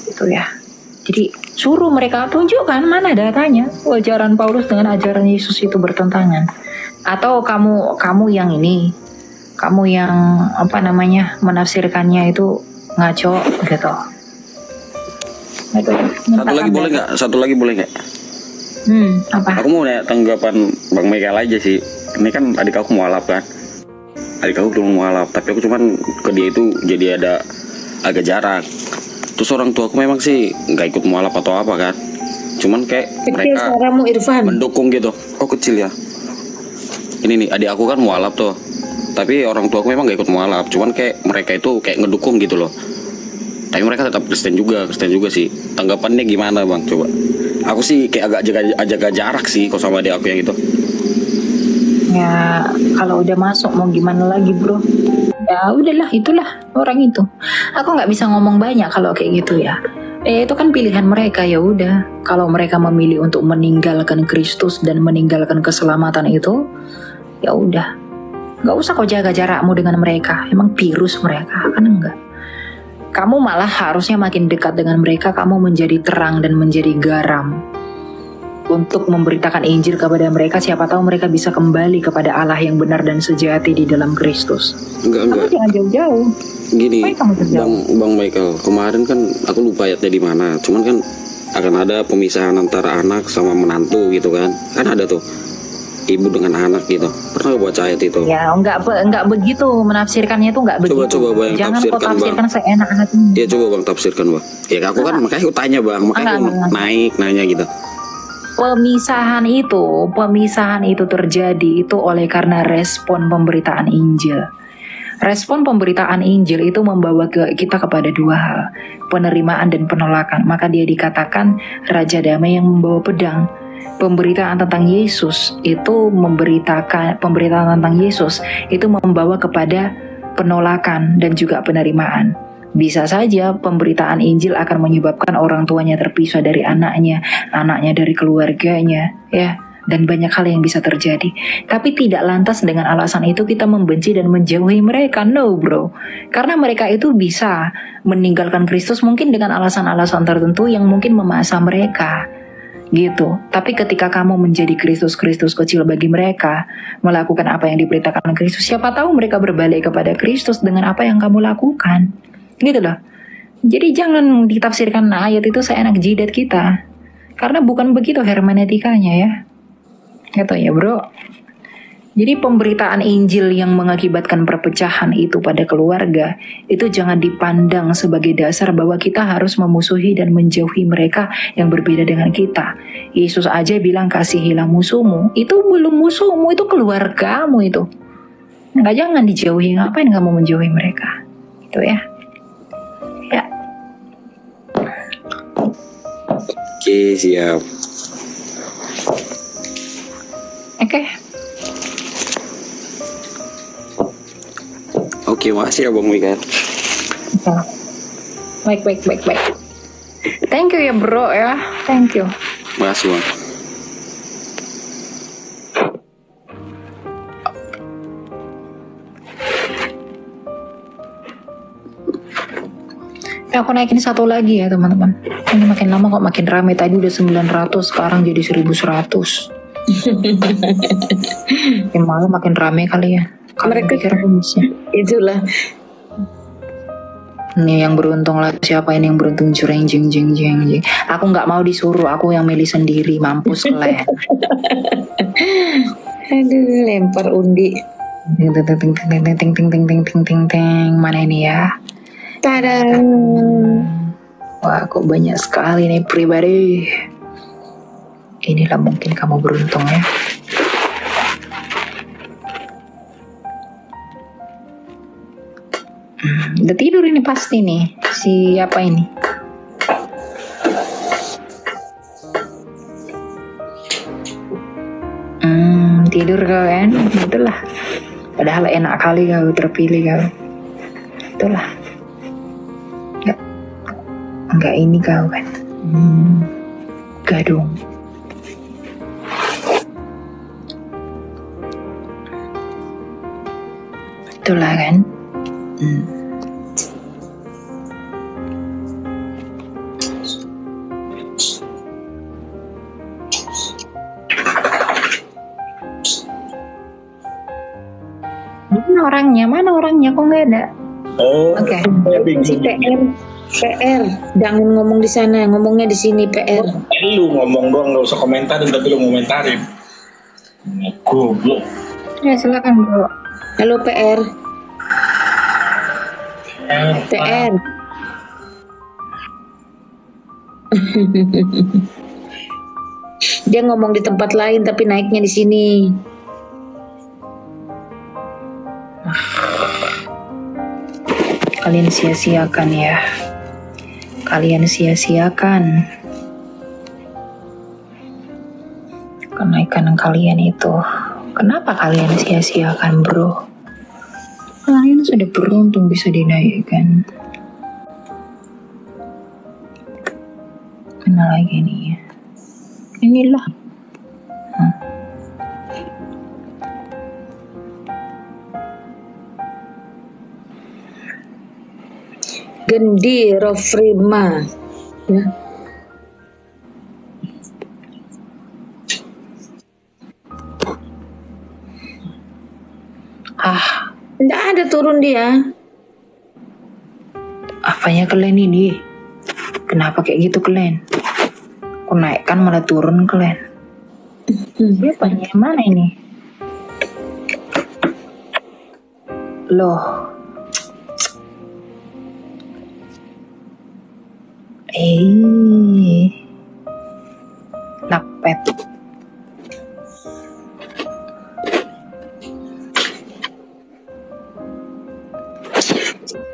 Itu ya. Jadi suruh mereka tunjukkan mana datanya. Ajaran Paulus dengan ajaran Yesus itu bertentangan. Atau kamu yang ini, kamu yang menafsirkannya itu ngaco gitu. Satu lagi boleh nggak? Apa? Aku mau nanya tanggapan Bang Michael aja sih. Ini kan adik aku mualaf kan. Adik aku belum mualaf, tapi aku cuman ke dia itu jadi ada agak jarak. Terus orang tua aku memang sih nggak ikut mualaf atau apa kan. Cuman kayak kecil mereka suaramu, Irfan. mendukung gitu. Oh kecil ya. Ini nih adik aku kan mualaf tuh. Tapi orang tua aku memang nggak ikut mualaf. Cuman kayak mereka itu kayak ngedukung gitu loh. Tapi mereka tetap Kristen juga sih. Tanggapannya gimana Bang? Coba. Aku sih kayak agak jaga jarak sih kalau sama adik aku yang itu. Ya kalau udah masuk mau gimana lagi bro? Ya udahlah, itulah orang itu. Aku nggak bisa ngomong banyak kalau kayak gitu ya. Itu kan pilihan mereka, ya udah. Kalau mereka memilih untuk meninggalkan Kristus dan meninggalkan keselamatan itu, ya udah. Nggak usah kau jaga jarakmu dengan mereka. Emang virus mereka, kan enggak. Kamu malah harusnya makin dekat dengan mereka. Kamu menjadi terang dan menjadi garam untuk memberitakan Injil kepada mereka. Siapa tahu mereka bisa kembali kepada Allah yang benar dan sejati di dalam Kristus. Kamu jangan jauh-jauh. Gini, Ngapain kamu jauh-jauh? Bang Michael, kemarin kan aku lupa ayatnya di mana. Cuman kan akan ada pemisahan antara anak sama menantu gitu kan. Kan ada tuh ibu dengan anak gitu. Pernah baca ayat itu? Ya, enggak begitu menafsirkannya tuh enggak begitu. Coba Bang Jangan kau tafsirkan, tafsirkan Bang. seenak hatimu. Ya coba Bang tafsirkan Bang. Ya aku kan makanya aku tanya Bang, makanya aku nanya gitu. Pemisahan itu terjadi itu oleh karena respon pemberitaan Injil. Respon pemberitaan Injil itu membawa kita kepada dua hal, penerimaan dan penolakan. Maka dia dikatakan Raja Damai yang membawa pedang. Pemberitaan tentang Yesus itu pemberitaan tentang Yesus itu membawa kepada penolakan dan juga penerimaan. Bisa saja pemberitaan Injil akan menyebabkan orang tuanya terpisah dari anaknya dari keluarganya, ya, dan banyak hal yang bisa terjadi. Tapi tidak lantas dengan alasan itu kita membenci dan menjauhi mereka. No bro, karena mereka itu bisa meninggalkan Kristus mungkin dengan alasan-alasan tertentu yang mungkin memaksa mereka gitu. Tapi ketika kamu menjadi Kristus kecil bagi mereka, melakukan apa yang diberitakan Kristus, siapa tahu mereka berbalik kepada Kristus dengan apa yang kamu lakukan, gitu loh. Jadi jangan ditafsirkan ayat itu seenak jidat kita, karena bukan begitu hermeneutikanya ya, gitu ya bro. Jadi pemberitaan Injil yang mengakibatkan perpecahan itu pada keluarga, itu jangan dipandang sebagai dasar bahwa kita harus memusuhi dan menjauhi mereka yang berbeda dengan kita. Yesus aja bilang kasihilah musuhmu, itu belum musuhmu, itu keluargamu itu. Nggak, jangan dijauhi, ngapain kamu menjauhi mereka? Itu ya. Ya. Oke, siap. Oke. Oke, makasih ya Bang Michael. Baik. Thank you ya bro ya, thank you. Makasih Bang. Aku naikin satu lagi ya teman-teman. Ini makin lama kok makin rame. Tadi udah 900, sekarang jadi 1100. Malah makin rame kali ya. Mereka itulah. Nih yang beruntung lah, siapa ini yang beruntung? Jeng. Aku nggak mau disuruh, aku yang milih sendiri. Mampus kalian. Aduh, lempar undi. Ting. Mana ini ya? Tada. Wah, kok banyak sekali nih pribadi. Inilah mungkin kamu beruntung ya. Udah tidur ini pasti nih. Siapa ini? Tidur kau kan? Itulah. Padahal enak kali kau terpilih kau. Itulah. Enggak ini kau kan. Gadung. Itulah kan. Mana orangnya kok nggak ada? Oke. Si PR, jangan ngomong di sana, ngomongnya di sini PR. Lu ngomong doang, nggak usah komentarin, tapi lu komentarin. Goblok. Ya silakan bro. Halo PR. PR. Dia ngomong di tempat lain tapi naiknya di sini. Kalian sia-siakan ya. Kalian sia-siakan kenaikan kalian itu. Kenapa kalian sia-siakan bro? Kalian sudah beruntung bisa dinaikkan. Mana lagi nih ya? Inilah. Gendi Rofrima ya. Nggak ada turun dia. Apanya kalian ini? Kenapa kayak gitu kalian? Aku naikkan malah turun kalian. Dia apanya yang mana ini? Loh. Lapet.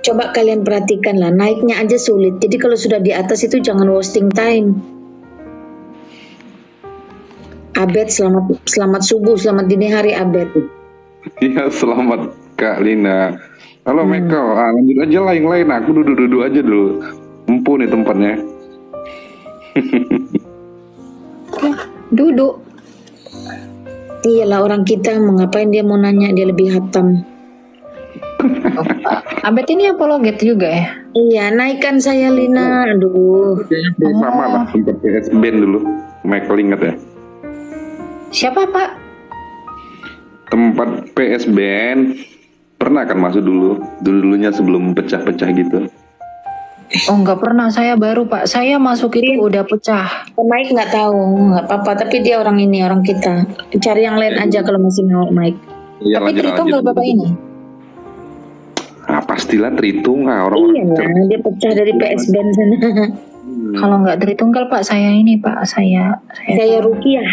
Coba kalian perhatikan lah, naiknya aja sulit. Jadi kalau sudah di atas itu jangan wasting time. Abed, selamat subuh, selamat dini hari Abed. Iya, selamat Kak Lina. Halo Michael, lanjut aja lah yang lain. Aku duduk-duduk aja dulu. Empuk nih tempatnya. Duduk. Iyalah, orang kita mengapain dia mau nanya, dia lebih hatam. Abed ini apologet juga ya? Iya, naikkan saya Lina. Aduh. Sama lah tempat PS Band dulu. Michael ingat ya? Siapa Pak? Tempat PS Band pernah kan masuk dulu. Dulunya sebelum pecah-pecah gitu. Oh nggak pernah, saya baru Pak. Saya masuk itu udah pecah. Mike nggak tahu, nggak apa-apa. Tapi dia orang ini, orang kita. Cari yang lain aja kalau masih mau Mike. Iya, Tapi Tritunggal Bapak ini. Ah, pastilah Tritunggal orang. Iya lah, dia pecah dari PS Band sana. Kalau nggak Tritunggal Pak, saya ini Pak, saya Rukiah.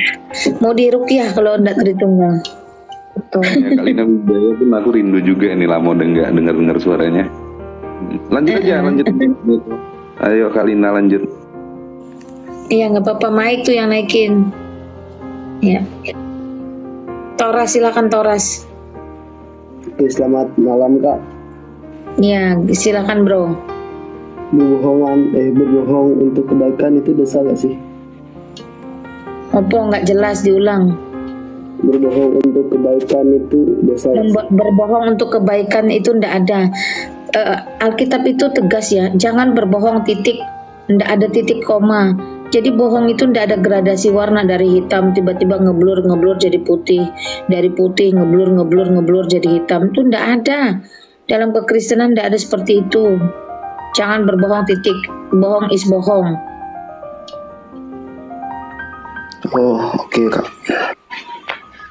Mau di Rukiah kalau nggak Tritunggal. betul. Ya, kali ini Wijaya pun aku rindu juga nih, lama udah nggak dengar suaranya. Lanjut aja, lanjut. Ayo Kak Lina lanjut. Iya nggak apa-apa, Mike tuh yang naikin. Ya. Toras, silakan Toras. Oke, selamat malam Kak. Ya, silakan Bro. Berbohong untuk kebaikan itu dosa gak sih? Apa nggak jelas, diulang. Berbohong untuk kebaikan itu dosa gak sih? Berbohong untuk kebaikan itu ndak ada. Alkitab itu tegas ya, jangan berbohong titik, ndak ada titik koma. Jadi bohong itu ndak ada gradasi warna, dari hitam tiba-tiba ngeblur jadi putih, dari putih ngeblur jadi hitam, itu ndak ada. Dalam kekristenan ndak ada seperti itu. Jangan berbohong titik, bohong is bohong. Oh, oke Kak.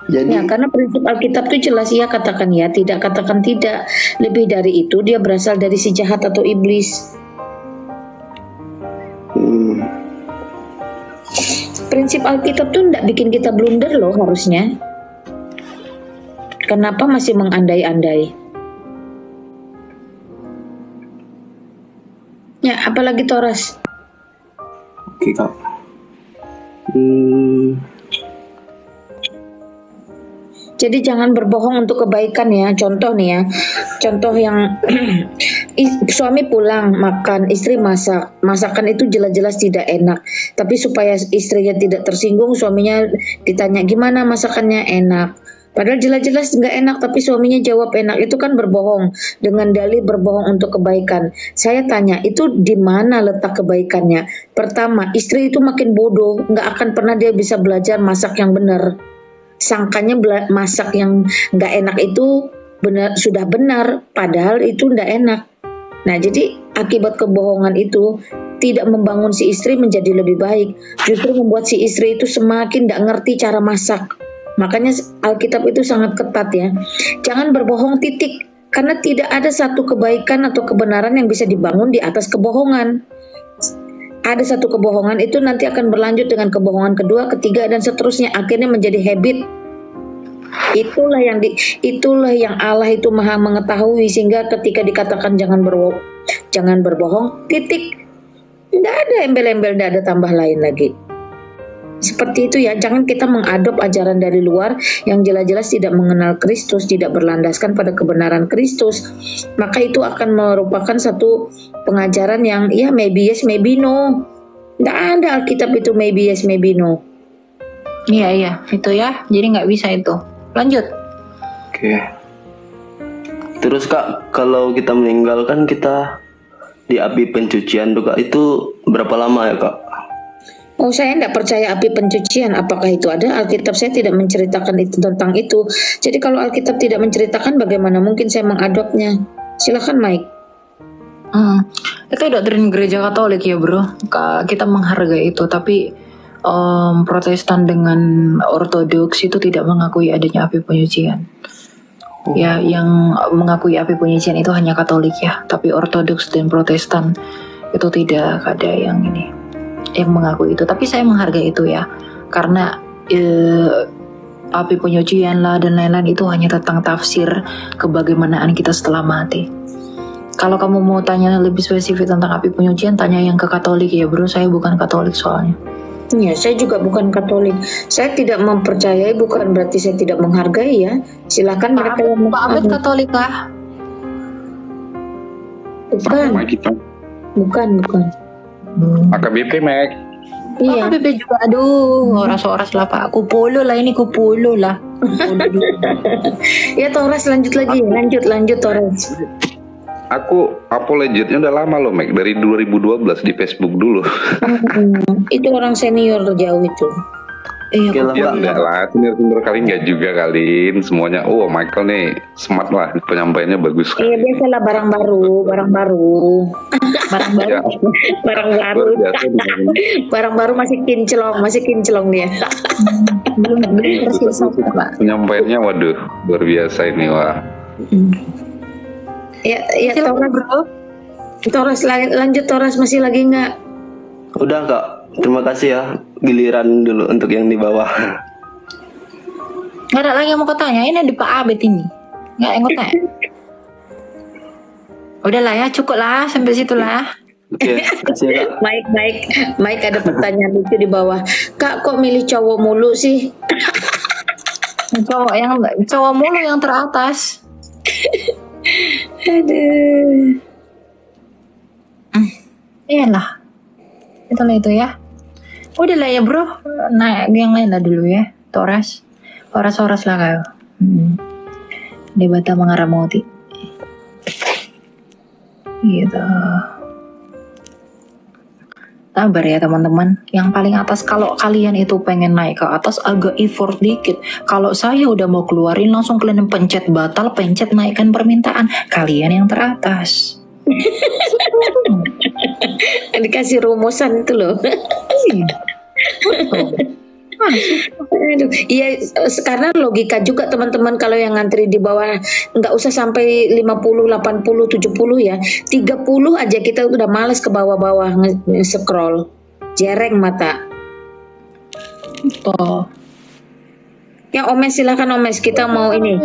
Jadi Ya, karena prinsip Alkitab itu jelas, ya katakan ya, tidak katakan tidak. Lebih dari itu, dia berasal dari si jahat atau iblis. Prinsip Alkitab tuh tidak bikin kita blunder loh harusnya. Kenapa masih mengandai-andai? Ya, apalagi Toras. oke Kak. Jadi jangan berbohong untuk kebaikan ya. Contoh nih ya, contoh yang suami pulang makan, istri masak. Masakan itu jelas-jelas tidak enak. Tapi supaya istrinya tidak tersinggung, suaminya ditanya gimana masakannya, enak. Padahal jelas-jelas nggak enak, tapi suaminya jawab enak. Itu kan berbohong dengan dalih berbohong untuk kebaikan. Saya tanya, itu di mana letak kebaikannya? Pertama, istri itu makin bodoh, nggak akan pernah dia bisa belajar masak yang benar. Sangkanya masak yang nggak enak itu benar, sudah benar, padahal itu nggak enak. Nah, jadi akibat kebohongan itu tidak membangun si istri menjadi lebih baik, justru membuat si istri itu semakin nggak ngerti cara masak. Makanya Alkitab itu sangat ketat ya. Jangan berbohong titik, karena tidak ada satu kebaikan atau kebenaran yang bisa dibangun di atas kebohongan. Ada satu kebohongan itu nanti akan berlanjut dengan kebohongan kedua, ketiga, dan seterusnya, akhirnya menjadi habit. Itulah yang Allah itu maha mengetahui, sehingga ketika dikatakan jangan berbohong, titik, tidak ada embel-embel, tidak ada tambah lain lagi. Seperti itu ya, jangan kita mengadop ajaran dari luar yang jelas-jelas tidak mengenal Kristus, tidak berlandaskan pada kebenaran Kristus. Maka itu akan merupakan satu pengajaran yang ya maybe yes, maybe no. Tidak ada Alkitab itu maybe yes, maybe no. Iya, itu ya. Jadi nggak bisa itu. Lanjut. Oke. Terus Kak, kalau kita meninggal kan kita di api pencucian tuh Kak, itu berapa lama ya Kak? Oh, saya tidak percaya api pencucian. Apakah itu ada? Alkitab saya tidak menceritakan itu tentang itu. Jadi kalau Alkitab tidak menceritakan, bagaimana mungkin saya mengadopnya? Silakan Mike. Itu doktrin gereja Katolik ya bro. Kita menghargai itu, tapi Protestan dengan Ortodoks itu tidak mengakui adanya api penyucian. Ya, yang mengakui api penyucian itu hanya Katolik ya, tapi Ortodoks dan Protestan itu tidak ada yang mengakui itu. Tapi saya menghargai itu ya, karena api penyucian lah dan lain-lain itu hanya tentang tafsir kebagaimanaan kita setelah mati. Kalau kamu mau tanya lebih spesifik tentang api penyucian, tanya yang ke Katolik ya bro. Saya bukan Katolik soalnya. Ya, saya juga bukan Katolik. Saya tidak mempercayai, bukan berarti saya tidak menghargai ya. Silakan mereka yang Pak Abed Katolik kah? Bukan. Bukan. AKBP Mac. Iya. AKBP juga. Aduh, oras-oras lah Pak. Kupolo lah ini, kupolo lah. Ya Torres, lanjut lagi. Lanjut Torres. Aku apologetnya udah lama loh Mac, dari 2012 di Facebook dulu. Itu orang senior jauh itu. Ya enggak lah, senior kali enggak juga kali. Semuanya, Michael nih smart lah, penyampaiannya bagus. Iya biasalah, barang baru. Barang baru masih kinclong dia. Penyampaiannya waduh, luar biasa ini wah. Ya Torres bro. Torres lanjut Torres, masih lagi nggak? Udah Kak, terima kasih ya. Giliran dulu untuk yang di bawah. Nggak ada lagi yang mau kutanya. Ini ada Pak Abed ini. Nggak yang kutanya. Udahlah ya, cukup lah sampai situ lah. Oke, kasih ya Kak. Mike ada pertanyaan lucu di bawah. Kak, kok milih cowok mulu sih? Cowok mulu yang teratas. Aduh. Iyalah. Itulah itu ya. Udahlah ya bro. Nah, yang lain lah dulu ya. Torres lah kayo. Debata mengarah moti. Gitu. Sabar ya teman-teman. Yang paling atas, kalau kalian itu pengen naik ke atas agak effort dikit. Kalau saya udah mau keluarin langsung kalian pencet batal, pencet naikkan permintaan. Kalian yang teratas. Dikasih rumusan itu loh. Aduh, iya, karena logika juga teman-teman, kalau yang ngantri di bawah nggak usah sampai 50, 80, 70 ya, 30 aja kita udah males ke bawah-bawah nge-scroll, jereng mata. Yang Omes silakan Omes, kita mau ini,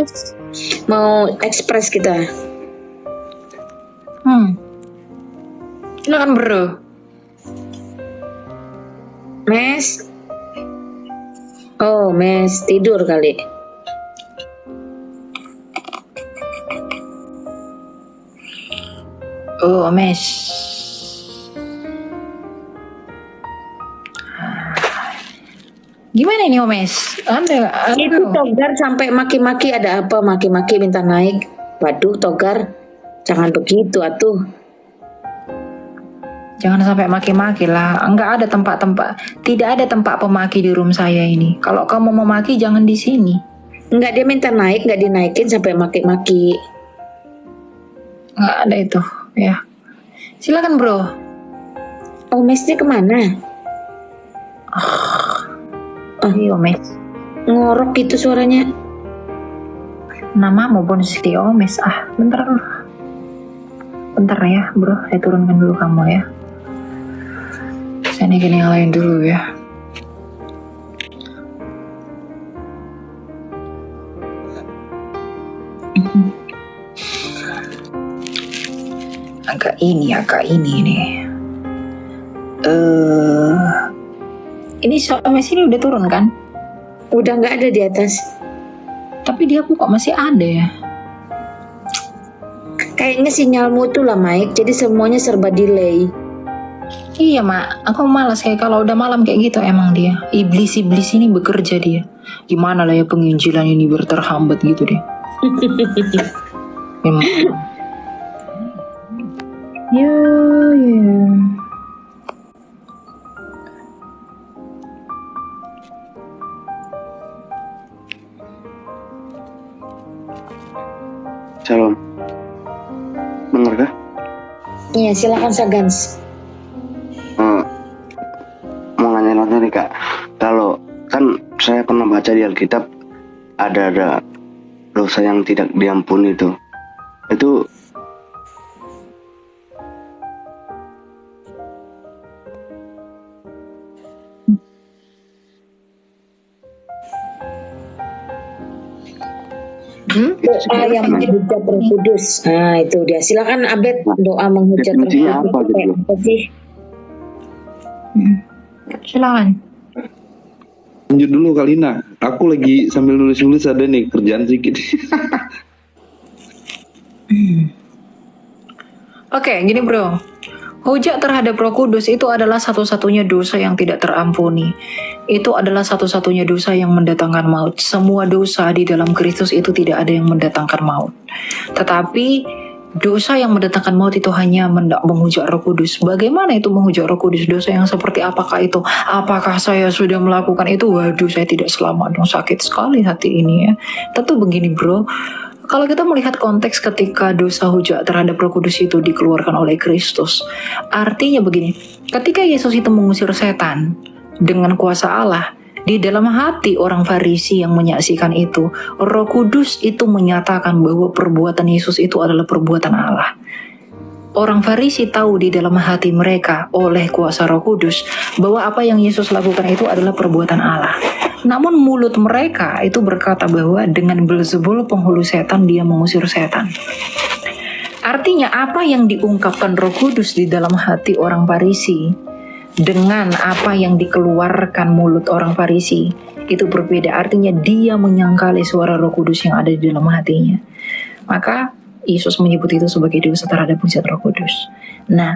mau ekspres kita. Silakan bro. Mes. Oh, Mes tidur kali. Oh, Mes. Gimana ini Omes? Itu Togar sampai maki-maki, ada apa? Maki-maki minta naik. Waduh Togar, jangan begitu atuh. Jangan sampai maki-maki lah. Tidak ada tempat pemaki di room saya ini. Kalau kamu mau maki jangan di sini. Enggak, dia minta naik, enggak dinaikin sampai maki-maki. Enggak ada itu, ya. Silakan bro. Omesnya kemana? Iya Omes. Ngorok gitu suaranya. Nama maupun si Omes. Bentar ya bro, saya turunkan dulu kamu ya. Saya naikin yang lain dulu ya. Agak ini nih. Ini sampai sini udah turun kan? Udah nggak ada di atas. Tapi dia kok masih ada ya? Kayaknya sinyalmu tuh lah Mike, jadi semuanya serba delay. Iya mak, aku malas kayak kalau udah malam kayak gitu emang dia. Iblis-iblis ini bekerja dia. Gimana lah ya penginjilan ini berterhambat gitu deh. Memang. Ya. Shalom. Dengar kah? Iya, silakan Sagans. Mau nanya nih Kak. Kalau kan saya pernah baca di Alkitab ada dosa yang tidak diampuni itu. Itu doa yang menghujat Roh Kudus. Nah itu dia. Silakan Abed, doa menghujat Roh Kudus. apa gitu? Apa sih? Silakan. Lanjut dulu Kalina. Aku lagi sambil nulis-nulis ada nih kerjaan sedikit. Oke, gini bro. Hujat terhadap Roh Kudus itu adalah satu-satunya dosa yang tidak terampuni. Itu adalah satu-satunya dosa yang mendatangkan maut. Semua dosa di dalam Kristus itu tidak ada yang mendatangkan maut. Tetapi dosa yang mendatangkan maut itu hanya menghujat Roh Kudus. Bagaimana itu menghujat Roh Kudus? Dosa yang seperti apakah itu? Apakah saya sudah melakukan itu? Waduh, saya tidak selamat dong. Sakit sekali hati ini ya. Tentu begini bro. Kalau kita melihat konteks ketika dosa hujat terhadap Roh Kudus itu dikeluarkan oleh Kristus, artinya begini, ketika Yesus itu mengusir setan dengan kuasa Allah, di dalam hati orang Farisi yang menyaksikan itu, Roh Kudus itu menyatakan bahwa perbuatan Yesus itu adalah perbuatan Allah. Orang Farisi tahu di dalam hati mereka oleh kuasa Roh Kudus bahwa apa yang Yesus lakukan itu adalah perbuatan Allah. Namun mulut mereka itu berkata bahwa dengan Beelzebul penghulu setan dia mengusir setan. Artinya apa yang diungkapkan Roh Kudus di dalam hati orang Farisi dengan apa yang dikeluarkan mulut orang Farisi itu berbeda. Artinya dia menyangkali suara Roh Kudus yang ada di dalam hatinya. Maka Yesus menyebut itu sebagai dosa terhadap hujat Roh Kudus. Nah,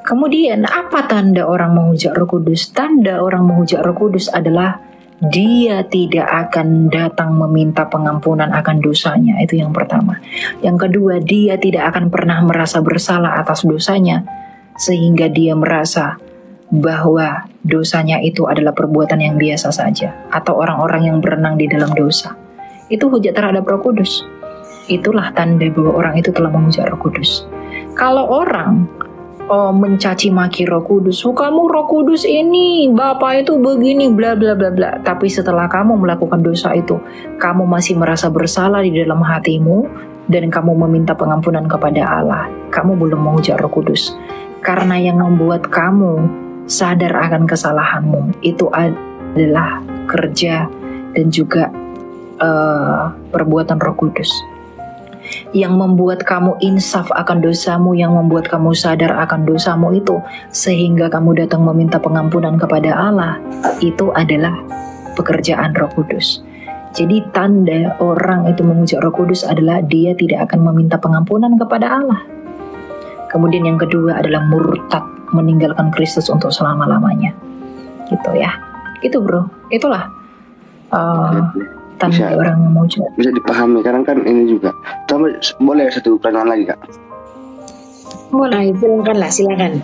kemudian apa tanda orang menghujat Roh Kudus? Tanda orang menghujat Roh Kudus adalah dia tidak akan datang meminta pengampunan akan dosanya. Itu yang pertama. Yang kedua, dia tidak akan pernah merasa bersalah atas dosanya sehingga dia merasa bahwa dosanya itu adalah perbuatan yang biasa saja, atau orang-orang yang berenang di dalam dosa. Itu hujat terhadap Roh Kudus. Itulah tanda bahwa orang itu telah menghujat Roh Kudus. Kalau orang mencaci maki Roh Kudus, kamu Roh Kudus ini Bapak itu begini bla bla bla bla, tapi setelah kamu melakukan dosa itu, kamu masih merasa bersalah di dalam hatimu dan kamu meminta pengampunan kepada Allah, kamu belum menghujat Roh Kudus. Karena yang membuat kamu sadar akan kesalahanmu itu adalah kerja dan juga perbuatan Roh Kudus. Yang membuat kamu insaf akan dosamu, yang membuat kamu sadar akan dosamu itu, sehingga kamu datang meminta pengampunan kepada Allah, itu adalah pekerjaan Roh Kudus. Jadi tanda orang itu menghujat Roh Kudus adalah dia tidak akan meminta pengampunan kepada Allah. Kemudian yang kedua adalah murtad, meninggalkan Kristus untuk selama-lamanya. Gitu ya. Itu bro, itulah tanda orang yang menghujat. Bisa dipahami, karena kan ini juga. Coba boleh satu pertanyaan lagi Kak? Boleh, silakan.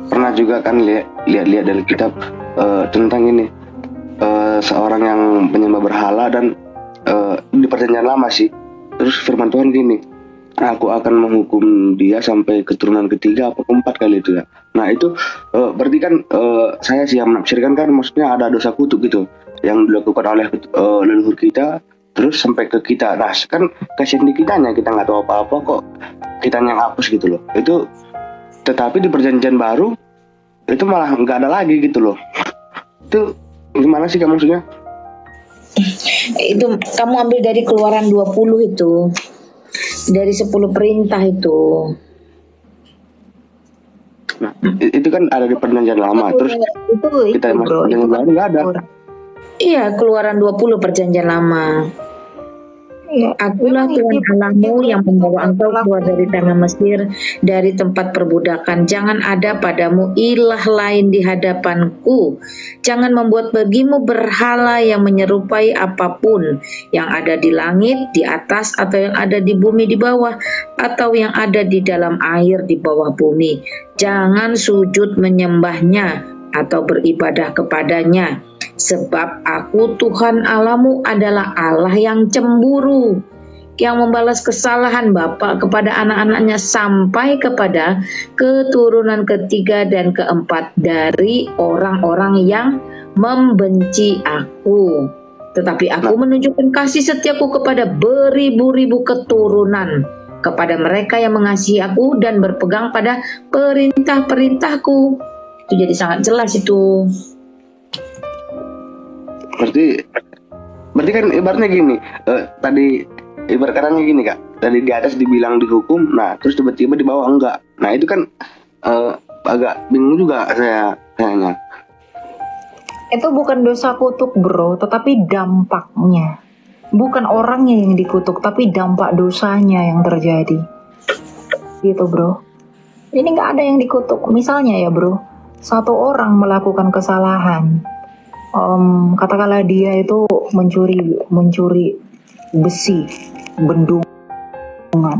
Pernah juga kan lihat dari kitab tentang ini seorang yang penyembah berhala dan di perjanjian lama sih. Terus firman Tuhan gini, aku akan menghukum dia sampai keturunan ketiga atau keempat kali itu ya. Nah itu berarti kan saya sih yang menafsirkan kan maksudnya ada dosa kutuk gitu yang dilakukan oleh leluhur kita terus sampai ke kita. Nah kan kasihan di kitanya, kita nggak tahu apa-apa kok kita yang hapus gitu loh. Itu tetapi di perjanjian baru itu malah nggak ada lagi gitu loh. Itu gimana sih Kak maksudnya? Itu kamu ambil dari Keluaran 20 itu, dari 10 perintah itu. Nah, itu kan ada di perjanjian lama. Terus Itu Kita masuk bro, perjanjian itu kan baru nggak ada. iya, Keluaran 20 perjanjian lama. Iya, Akulah memang Tuhan Allahmu yang membawa engkau keluar dari tanah Mesir, dari tempat perbudakan. Jangan ada padamu ilah lain di hadapanku. Jangan membuat bagimu berhala yang menyerupai apapun yang ada di langit, di atas, atau yang ada di bumi di bawah, atau yang ada di dalam air di bawah bumi. Jangan sujud menyembahnya atau beribadah kepadanya. Sebab aku Tuhan Allahmu adalah Allah yang cemburu, yang membalas kesalahan bapa kepada anak-anaknya sampai kepada keturunan ketiga dan keempat dari orang-orang yang membenci aku. Tetapi aku menunjukkan kasih setiaku kepada beribu-ribu keturunan, kepada mereka yang mengasihi aku dan berpegang pada perintah-perintahku. Itu jadi sangat jelas itu. Berarti kan ibaratnya gini, tadi ibarat katanya gini kak, tadi di atas dibilang dihukum, nah terus tiba-tiba di bawah enggak. Nah itu kan agak bingung juga saya kayaknya. Itu bukan dosa kutuk bro, tetapi dampaknya. Bukan orangnya yang dikutuk, tapi dampak dosanya yang terjadi. Gitu bro. Ini nggak ada yang dikutuk. Misalnya ya bro, satu orang melakukan kesalahan. Katakanlah dia itu mencuri besi, bendungan.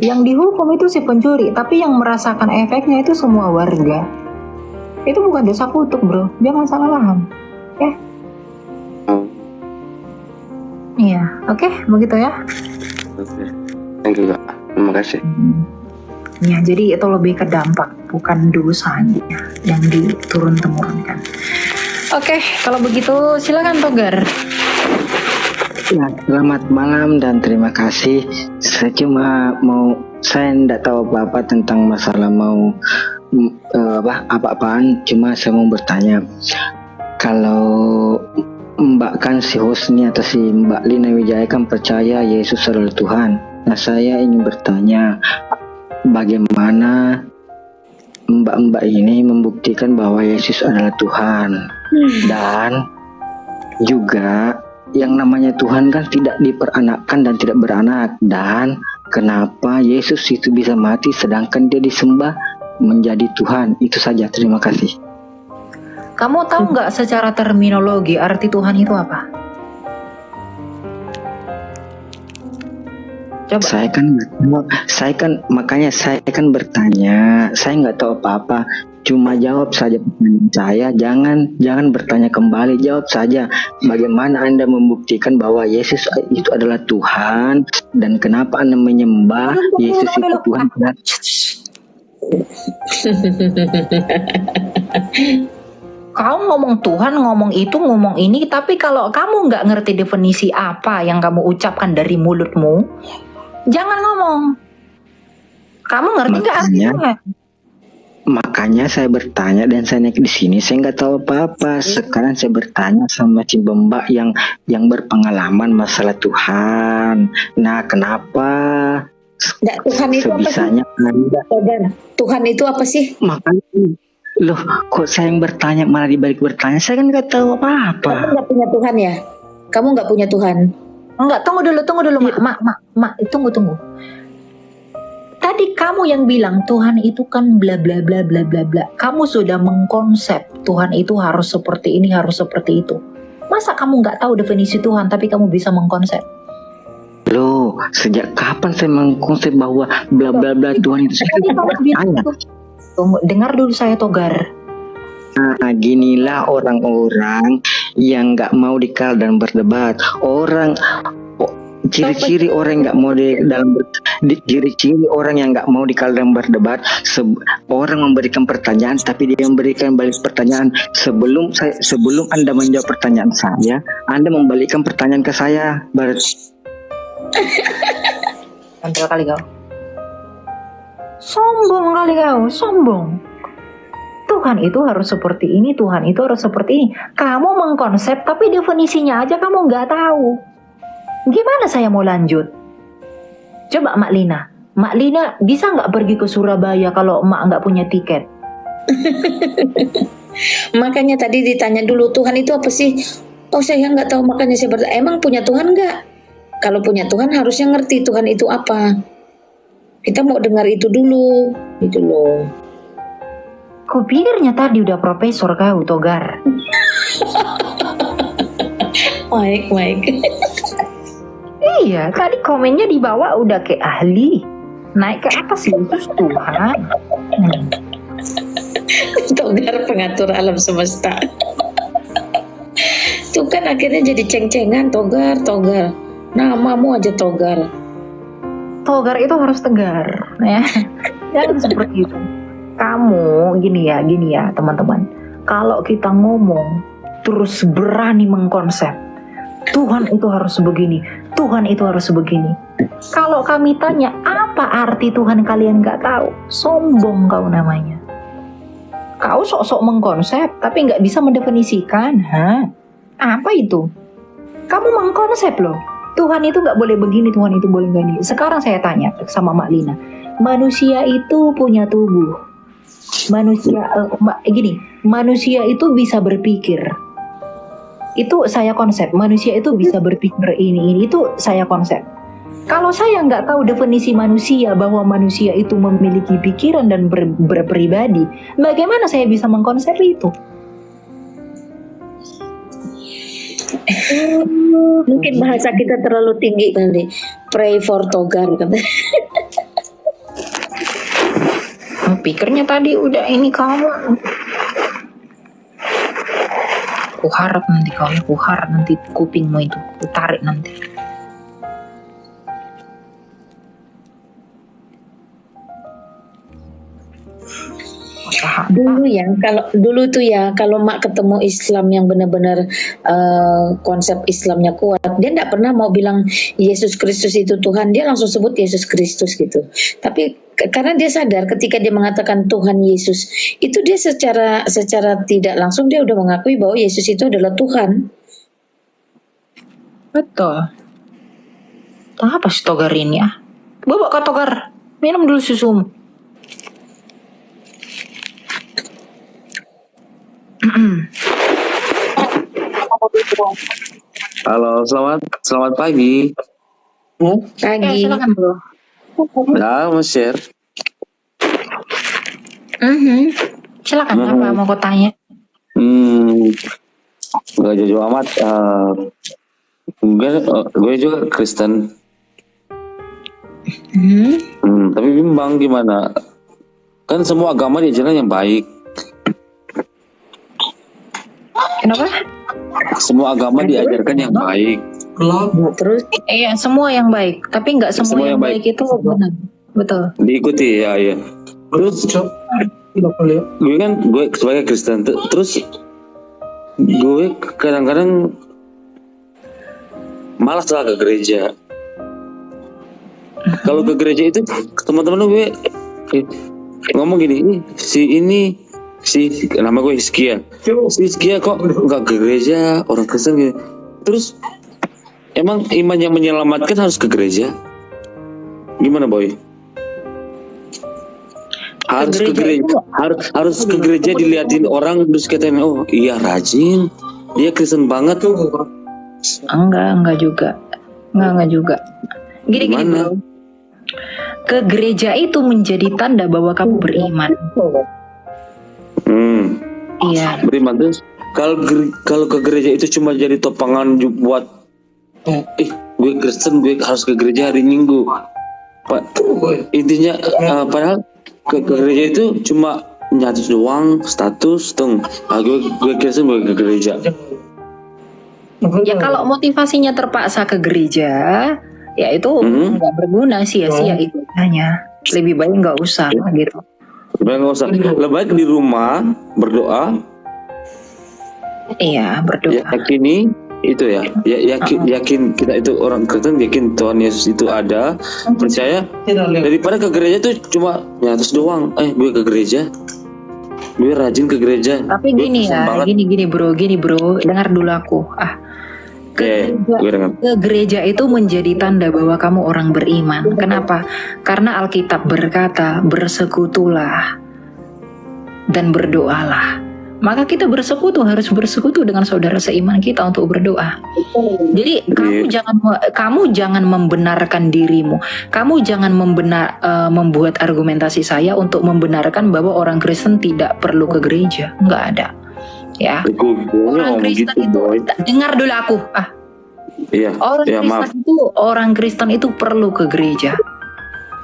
Yang dihukum itu si pencuri, tapi yang merasakan efeknya itu semua warga. Itu bukan dosa kutuk bro, jangan salah paham. Ya. Iya, oke, begitu ya. Thank you kak, terima kasih. Ya, jadi itu lebih ke dampak, bukan dosanya yang diturun-temurunkan. Oke, kalau begitu silakan Togar. Ya, selamat malam dan terima kasih. Saya tidak tahu apa-apa tentang masalah apa-apaan. Cuma saya mau bertanya, kalau Mbak kan si Husni atau si Mbak Lina Wijaya kan percaya Yesus adalah Tuhan. Nah, saya ingin bertanya, bagaimana mbak-mbak ini membuktikan bahwa Yesus adalah Tuhan? Dan juga yang namanya Tuhan kan tidak diperanakkan dan tidak beranak. Dan kenapa Yesus itu bisa mati sedangkan dia disembah menjadi Tuhan? Itu saja, terima kasih. Kamu tahu nggak secara terminologi arti Tuhan itu apa? Coba. Saya kan bertanya. Saya nggak tahu apa-apa. Cuma jawab saja pertanyaan saya. Jangan bertanya kembali. Jawab saja. Bagaimana Anda membuktikan bahwa Yesus itu adalah Tuhan dan kenapa Anda menyembah Yesus itu Tuhan? Kau ngomong Tuhan, ngomong itu, ngomong ini, tapi kalau kamu nggak ngerti definisi apa yang kamu ucapkan dari mulutmu, jangan ngomong. Kamu ngerti nggak artinya? Makanya saya bertanya dan saya naik di sini. Saya nggak tahu apa-apa. Sekarang saya bertanya sama Cimbembak yang berpengalaman masalah Tuhan. Nah, kenapa? Nggak, Tuhan itu sebisanya apa sih? Tuhan itu apa sih? Makanya, loh, kok saya yang bertanya malah dibalik bertanya? Saya kan nggak tahu apa-apa. Kamu nggak punya Tuhan ya? Kamu nggak punya Tuhan? Enggak, tunggu dulu, mak, tunggu. Tadi kamu yang bilang Tuhan itu kan bla bla bla bla bla bla. Kamu sudah mengkonsep Tuhan itu harus seperti ini, harus seperti itu. Masa kamu nggak tahu definisi Tuhan tapi kamu bisa mengkonsep? Loh, sejak kapan saya mengkonsep bahwa bla bla bla Tuhan itu? Tunggu, dengar dulu saya Togar. Nah, ginilah orang-orang yang nggak mau dikal dan berdebat. Ciri-ciri orang nggak mau ciri-ciri orang yang nggak mau dikal dan berdebat. Orang memberikan pertanyaan, tapi dia memberikan balik pertanyaan. Sebelum Anda menjawab pertanyaan saya, Anda membalikkan pertanyaan ke saya. Antara kali kau. Sombong kali kau, sombong. Tuhan itu harus seperti ini, Tuhan itu harus seperti ini. Kamu mengkonsep, tapi definisinya aja kamu nggak tahu. Gimana saya mau lanjut? Coba Mak Lina bisa nggak pergi ke Surabaya kalau Mak nggak punya tiket? Makanya tadi ditanya dulu, Tuhan itu apa sih? Oh, saya nggak tahu, makanya saya bertanya, emang punya Tuhan nggak? Kalau punya Tuhan harusnya ngerti Tuhan itu apa. Kita mau dengar itu dulu, gitu loh. Kupikirnya tadi udah profesor kau, Togar. Baik. Iya, tadi komennya di bawah udah kayak ahli. Naik ke atas Yesus Tuhan. Togar pengatur alam semesta. Itu kan akhirnya jadi ceng-cengan, Togar. Namamu aja Togar. Togar itu harus tegar, ya. Jangan seperti itu. Kamu gini ya teman-teman. Kalau kita ngomong terus berani mengkonsep, Tuhan itu harus begini, Tuhan itu harus begini. Kalau kami tanya apa arti Tuhan, kalian nggak tahu, sombong kau namanya. Kau sok-sok mengkonsep tapi nggak bisa mendefinisikan. Apa itu? Kamu mengkonsep loh. Tuhan itu nggak boleh begini, Tuhan itu boleh begini. Sekarang saya tanya sama Mak Lina, manusia itu punya tubuh. Manusia itu bisa berpikir. Itu saya konsep. Manusia itu bisa berpikir ini itu saya konsep. Kalau saya nggak tahu definisi manusia, bahwa manusia itu memiliki pikiran dan berpribadi, bagaimana saya bisa mengkonsep itu? Mungkin bahasa kita terlalu tinggi kali. Pray for Togar kata. Pikirnya tadi udah ini kamu. Kuharap nanti kupingmu itu, tarik nanti. Kalau Mak ketemu Islam yang benar-benar konsep Islamnya kuat, dia tidak pernah mau bilang Yesus Kristus itu Tuhan, dia langsung sebut Yesus Kristus gitu. Tapi karena dia sadar ketika dia mengatakan Tuhan Yesus, itu dia secara tidak langsung dia udah mengakui bahwa Yesus itu adalah Tuhan. Betul. Apa sih Togar ini ya? Bawa ke Togar, minum dulu susumu. Halo, selamat pagi. Pagi. Silakan bro. Nah, mau share. Silakan, apa mau kau tanya? Gak jauh amat. Gue juga Kristen. Tapi bimbang gimana? Kan semua agama diajarkan yang baik. Kenapa? Semua agama diajarkan yang baik. Terus? Iya, semua yang baik. Tapi nggak semua yang baik itu benar. Betul. Diikuti ya. Terus gue sebagai Kristen. Terus gue kadang-kadang malas lah ke gereja. Kalau ke gereja itu teman-teman gue ngomong gini, si nama gue Hizkia kok nggak ke gereja, orang Kristen gitu. Terus emang iman yang menyelamatkan harus ke gereja? Gimana boy? Harus ke gereja diliatin orang terus katanya, oh iya rajin, dia Kristen banget tuh. Enggak juga. Gini bro. Ke gereja itu menjadi tanda bahwa kamu beriman. Iya. Beriman terus. Kalau ke gereja itu cuma jadi topangan buat gue Kristen, gue harus ke gereja hari Minggu. Intinya padahal ke gereja itu cuma nyatus doang, status gue Kristen, gue ke gereja. Ya kalau motivasinya terpaksa ke gereja, ya itu nggak berguna, sia-sia ibadahnya. Lebih baik nggak usah gitu. Lebih baik di rumah berdoa. Iya, berdoa. Yakini itu ya. Yakin kita itu orang Kristen, yakin Tuhan Yesus itu ada, percaya. Daripada ke gereja tuh cuma nyatus doang. Gue ke gereja, gue rajin ke gereja. Tapi gini bro, dengar dulu aku. Ke gereja itu menjadi tanda bahwa kamu orang beriman. Kenapa? Karena Alkitab berkata, bersekutulah dan berdoalah. maka kita harus bersekutu dengan saudara seiman kita untuk berdoa. Jadi kamu jangan membenarkan dirimu. Kamu jangan membuat argumentasi saya untuk membenarkan bahwa orang Kristen tidak perlu ke gereja. Nggak ada. Ya. Orang Kristen itu dengar dulu aku. Orang Kristen itu perlu ke gereja.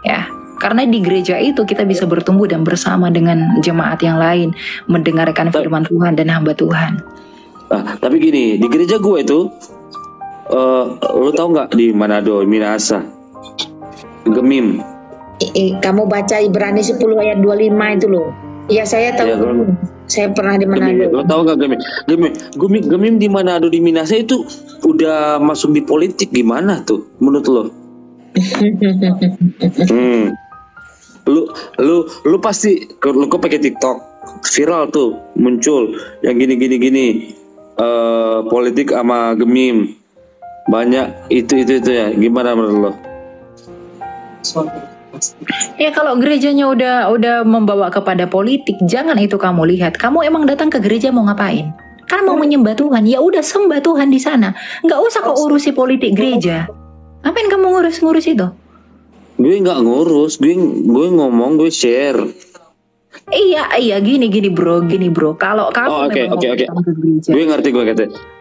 Ya. Karena di gereja itu kita bisa bertumbuh dan bersama dengan jemaat yang lain, mendengarkan firman Tuhan dan hamba Tuhan. Tapi gini, di gereja gue itu, lo tau nggak di Manado, Minahasa, Gemim? Kamu baca Ibrani 10 ayat 25 itu loh. Iya saya tahu. Ya, saya pernah di Manado. Lo tau nggak Gemim di Manado di Minahasa itu udah masuk di politik, gimana tuh menurut lo? Lu pasti lu kok pakai TikTok viral tuh muncul yang gini politik sama Gemim banyak itu ya, gimana menurut lo? Ya kalau gerejanya udah membawa kepada politik, jangan itu kamu lihat. Kamu emang datang ke gereja mau ngapain? Kan mau menyembah Tuhan, ya udah sembah Tuhan di sana. Nggak usah kok urusi politik gereja. Ngapain kamu ngurus itu? Gue nggak ngurus, gue ngomong, gue share. Iya gini bro. Kalau kamu oke. Gue ngerti.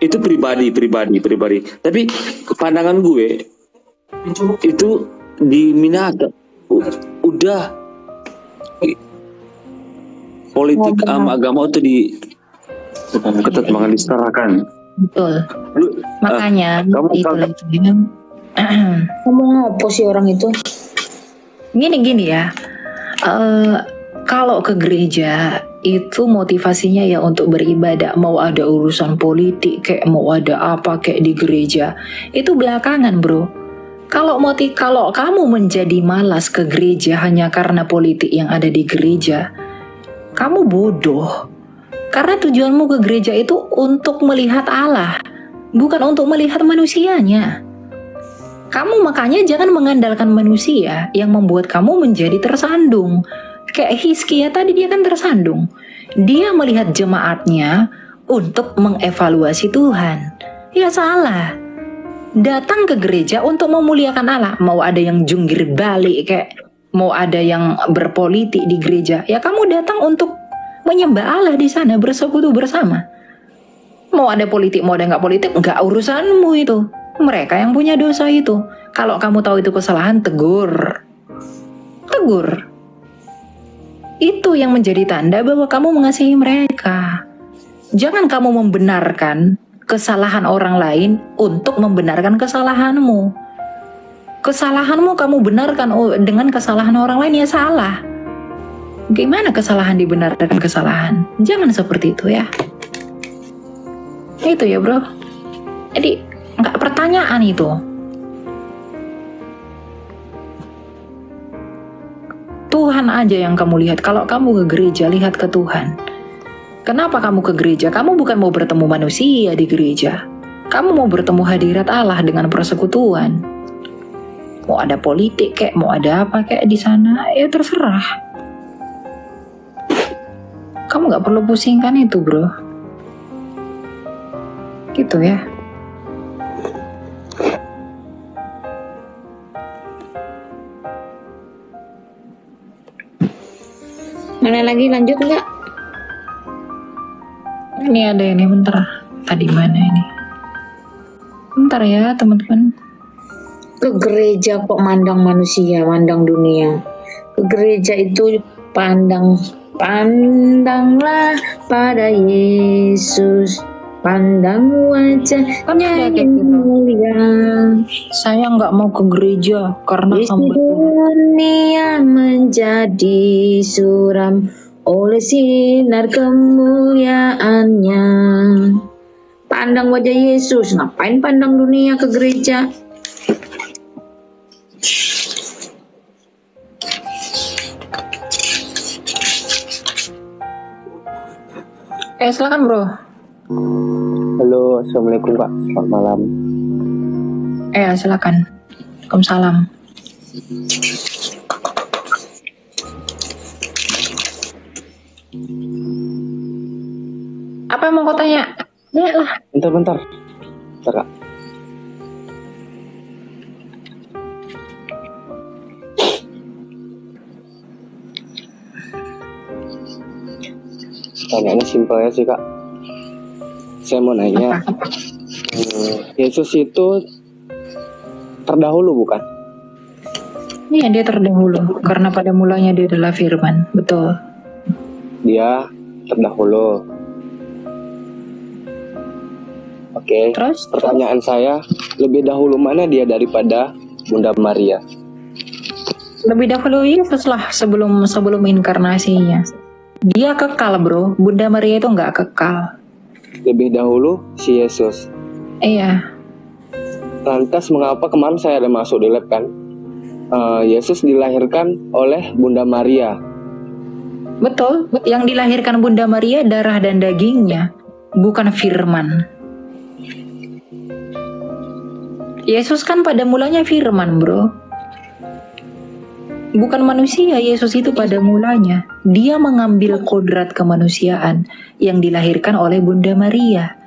Itu pribadi. Tapi pandangan gue itu di Minahasa udah politik sama agama itu ketat banget diserahkan. Betul. Makanya kamu apa sih orang itu? Gini ya, kalau ke gereja itu motivasinya ya untuk beribadah. Mau ada urusan politik kayak mau ada apa kayak di gereja itu belakangan bro. Kalau kamu menjadi malas ke gereja hanya karena politik yang ada di gereja, kamu bodoh. Karena tujuanmu ke gereja itu untuk melihat Allah, bukan untuk melihat manusianya. Kamu makanya jangan mengandalkan manusia yang membuat kamu menjadi tersandung. Kayak Hizkia tadi, dia kan tersandung. Dia melihat jemaatnya untuk mengevaluasi Tuhan. Ya salah. Datang ke gereja untuk memuliakan Allah. Mau ada yang jungkir balik kayak mau ada yang berpolitik di gereja. Ya kamu datang untuk menyembah Allah di sana, bersekutu bersama. Mau ada politik, mau ada nggak politik, nggak urusanmu itu. Mereka yang punya dosa itu. Kalau kamu tahu itu kesalahan, tegur. Itu yang menjadi tanda bahwa kamu mengasihi mereka. Jangan kamu membenarkan kesalahan orang lain untuk membenarkan kesalahanmu. Kesalahanmu kamu benarkan dengan kesalahan orang lain, ya salah. Gimana kesalahan dibenarkan kesalahan? Jangan seperti itu ya. Itu ya bro. Jadi nggak pertanyaan itu. Tuhan aja yang kamu lihat. Kalau kamu ke gereja, lihat ke Tuhan. Kenapa kamu ke gereja? Kamu bukan mau bertemu manusia di gereja. Kamu mau bertemu hadirat Allah dengan persekutuan. Mau ada politik kayak, mau ada apa kayak di sana, ya terserah. Kamu nggak perlu pusingkan itu bro. Gitu ya. Mana lagi, lanjut nggak? Ini ada ini, bentar. Tadi mana ini? Bentar ya teman-teman. Ke gereja kok mandang manusia, mandang dunia. Ke gereja itu pandanglah pada Yesus. Pandang wajahnya yang mulia. Saya nggak mau ke gereja karena dunia menjadi suram oleh sinar kemuliaannya. Pandang wajah Yesus, ngapain pandang dunia ke gereja? Silakan bro. Halo, assalamualaikum Kak. Selamat malam. Silakan. Waalaikumsalam. Apa yang mau kau tanya? Ya lah. Bentar Kak. Pertanyaannya simpel ya sih Kak. Saya mau nanya, Yesus itu terdahulu bukan? Iya, dia terdahulu karena pada mulanya dia adalah firman. Betul. Dia terdahulu. Oke. Terus? Pertanyaan saya, lebih dahulu mana dia daripada Bunda Maria? Lebih dahulu Yesus lah sebelum inkarnasinya. Dia kekal bro, Bunda Maria itu nggak kekal. Lebih dahulu si Yesus. Iya. Lantas mengapa kemarin saya ada masuk di lab kan? Yesus dilahirkan oleh Bunda Maria. Betul, yang dilahirkan Bunda Maria darah dan dagingnya, bukan firman. Yesus kan pada mulanya firman bro. Bukan manusia, Yesus itu pada mulanya. Dia mengambil kodrat kemanusiaan yang dilahirkan oleh Bunda Maria.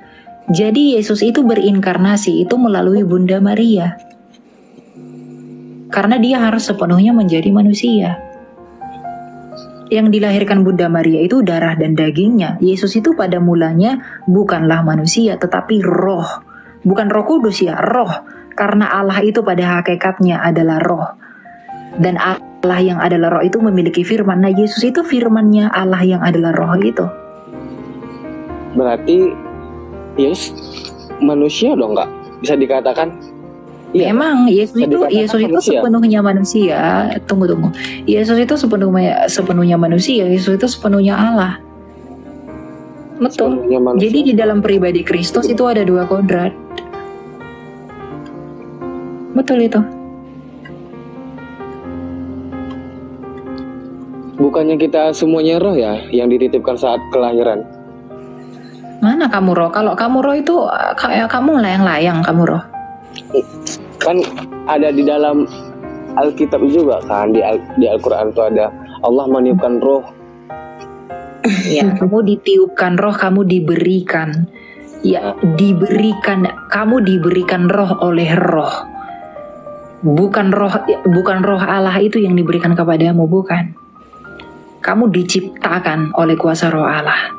Jadi Yesus itu berinkarnasi itu melalui Bunda Maria. Karena dia harus sepenuhnya menjadi manusia. Yang dilahirkan Bunda Maria itu darah dan dagingnya. Yesus itu pada mulanya bukanlah manusia tetapi roh. Bukan Roh Kudus ya, roh. Karena Allah itu pada hakikatnya adalah roh. Dan Allah yang adalah roh itu memiliki firman. Nah Yesus itu firmannya Allah yang adalah roh itu. Berarti Yesus manusia dong Kak? Bisa dikatakan? Iya. Memang Yesus itu sepenuhnya manusia. Tunggu. Yesus itu sepenuhnya manusia. Yesus itu sepenuhnya Allah. Betul. Jadi di dalam pribadi Kristus itu ada dua kodrat. Betul itu. Bukannya kita semuanya roh ya yang dititipkan saat kelahiran? Mana kamu roh? Kalau kamu roh itu kayak kamu layang-layang kamu roh. Kan ada di dalam Alkitab juga kan, di Al-Quran itu ada Allah meniupkan roh. Ya, kamu ditiupkan roh, kamu diberikan. Ya, kamu diberikan roh oleh roh. Bukan roh Allah itu yang diberikan kepadamu, bukan. Kamu diciptakan oleh kuasa roh Allah.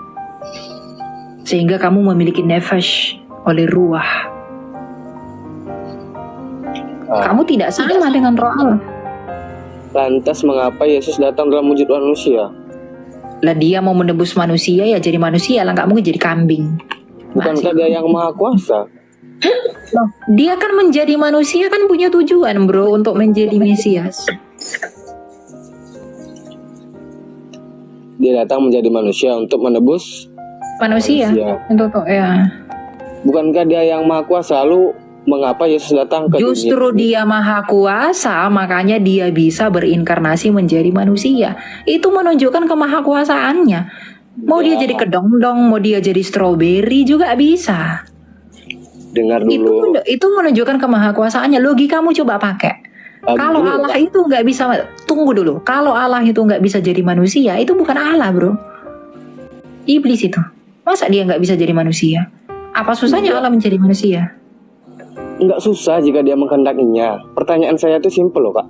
Sehingga kamu memiliki nefas oleh ruah. Kamu tidak sama dengan roh Allah. Lantas mengapa Yesus datang dalam wujud manusia? Lah dia mau menebus manusia ya jadi manusia lah, nggak mungkin jadi kambing. Bukankah dia yang maha kuasa? Loh, dia kan menjadi manusia kan punya tujuan bro untuk menjadi Mesias. Dia datang menjadi manusia untuk menebus manusia. Untuk ya. Bukankah dia yang maha kuasa? Lalu mengapa Yesus datang ke Justru dunia? Dia maha kuasa, makanya dia bisa berinkarnasi menjadi manusia. Itu menunjukkan kemahakuasaannya. Mau dia jadi kedongdong, mau dia jadi stroberi juga bisa. Dengar dulu. Itu menunjukkan kemahakuasaannya. Logikamu coba pakai. Kalau Allah itu nggak bisa, tunggu dulu. Kalau Allah itu nggak bisa jadi manusia, itu bukan Allah bro. Iblis itu. Masa dia nggak bisa jadi manusia? Apa susahnya Allah menjadi manusia? Nggak susah jika dia menghendakinya. Pertanyaan saya itu simpel loh Kak.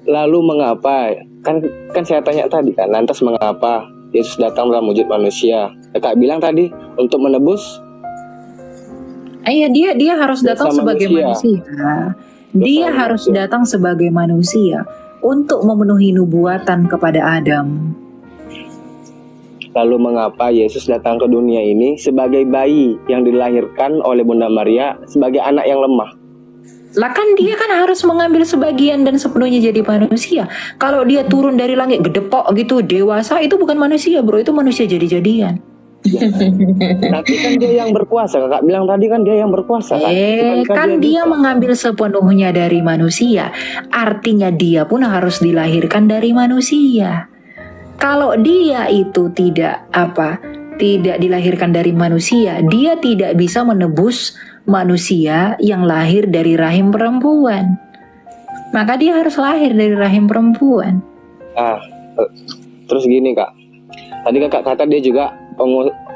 Lalu mengapa? Kan saya tanya tadi kan. Lantas mengapa Yesus datang dalam wujud manusia? Kak bilang tadi untuk menebus. Iya dia harus datang sebagai manusia. Dia harus datang sebagai manusia untuk memenuhi nubuatan kepada Adam. Lalu mengapa Yesus datang ke dunia ini sebagai bayi yang dilahirkan oleh Bunda Maria sebagai anak yang lemah? Lah kan dia kan harus mengambil sebagian dan sepenuhnya jadi manusia. Kalau dia turun dari langit gedepok gitu dewasa, itu bukan manusia bro, itu manusia jadi-jadian. Tapi kan dia yang berkuasa. Kakak bilang tadi kan dia yang berkuasa kan? Kan dia mengambil sepenuhnya dari manusia. Artinya dia pun harus dilahirkan dari manusia. Kalau dia itu tidak dilahirkan dari manusia, dia tidak bisa menebus manusia yang lahir dari rahim perempuan. Maka dia harus lahir dari rahim perempuan. Terus gini Kak, tadi Kakak kata dia juga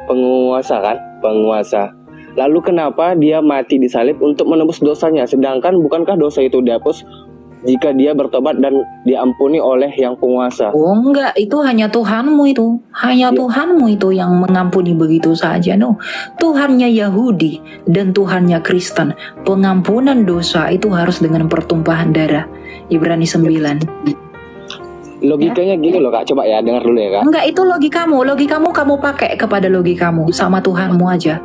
penguasa kan, penguasa. Lalu kenapa dia mati disalib untuk menebus dosanya? Sedangkan bukankah dosa itu dihapus jika dia bertobat dan diampuni oleh yang penguasa? Oh enggak, itu hanya Tuhanmu itu. Hanya Tuhanmu itu yang mengampuni begitu saja. No, Tuhannya Yahudi dan Tuhannya Kristen. Pengampunan dosa itu harus dengan pertumpahan darah. Ibrani 9. Logikanya gini loh Kak, coba ya dengar dulu ya Kak. Enggak, itu logikamu kamu pakai kepada logikamu sama Tuhanmu aja.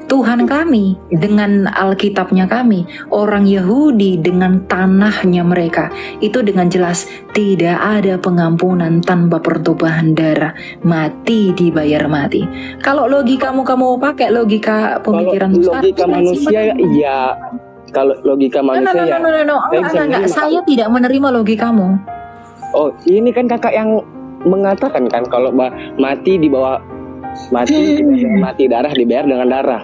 Tuhan kami dengan Alkitabnya kami, orang Yahudi dengan tanahnya mereka, itu dengan jelas tidak ada pengampunan tanpa pertumpahan darah, mati dibayar mati. Kalau logikamu kamu pakai logika pemikiran logika manusia iya. Kalau logika manusia enggak, saya tidak menerima logikamu. Oh, ini kan kakak yang mengatakan kan kalau mati dibawa mati darah dibayar dengan darah.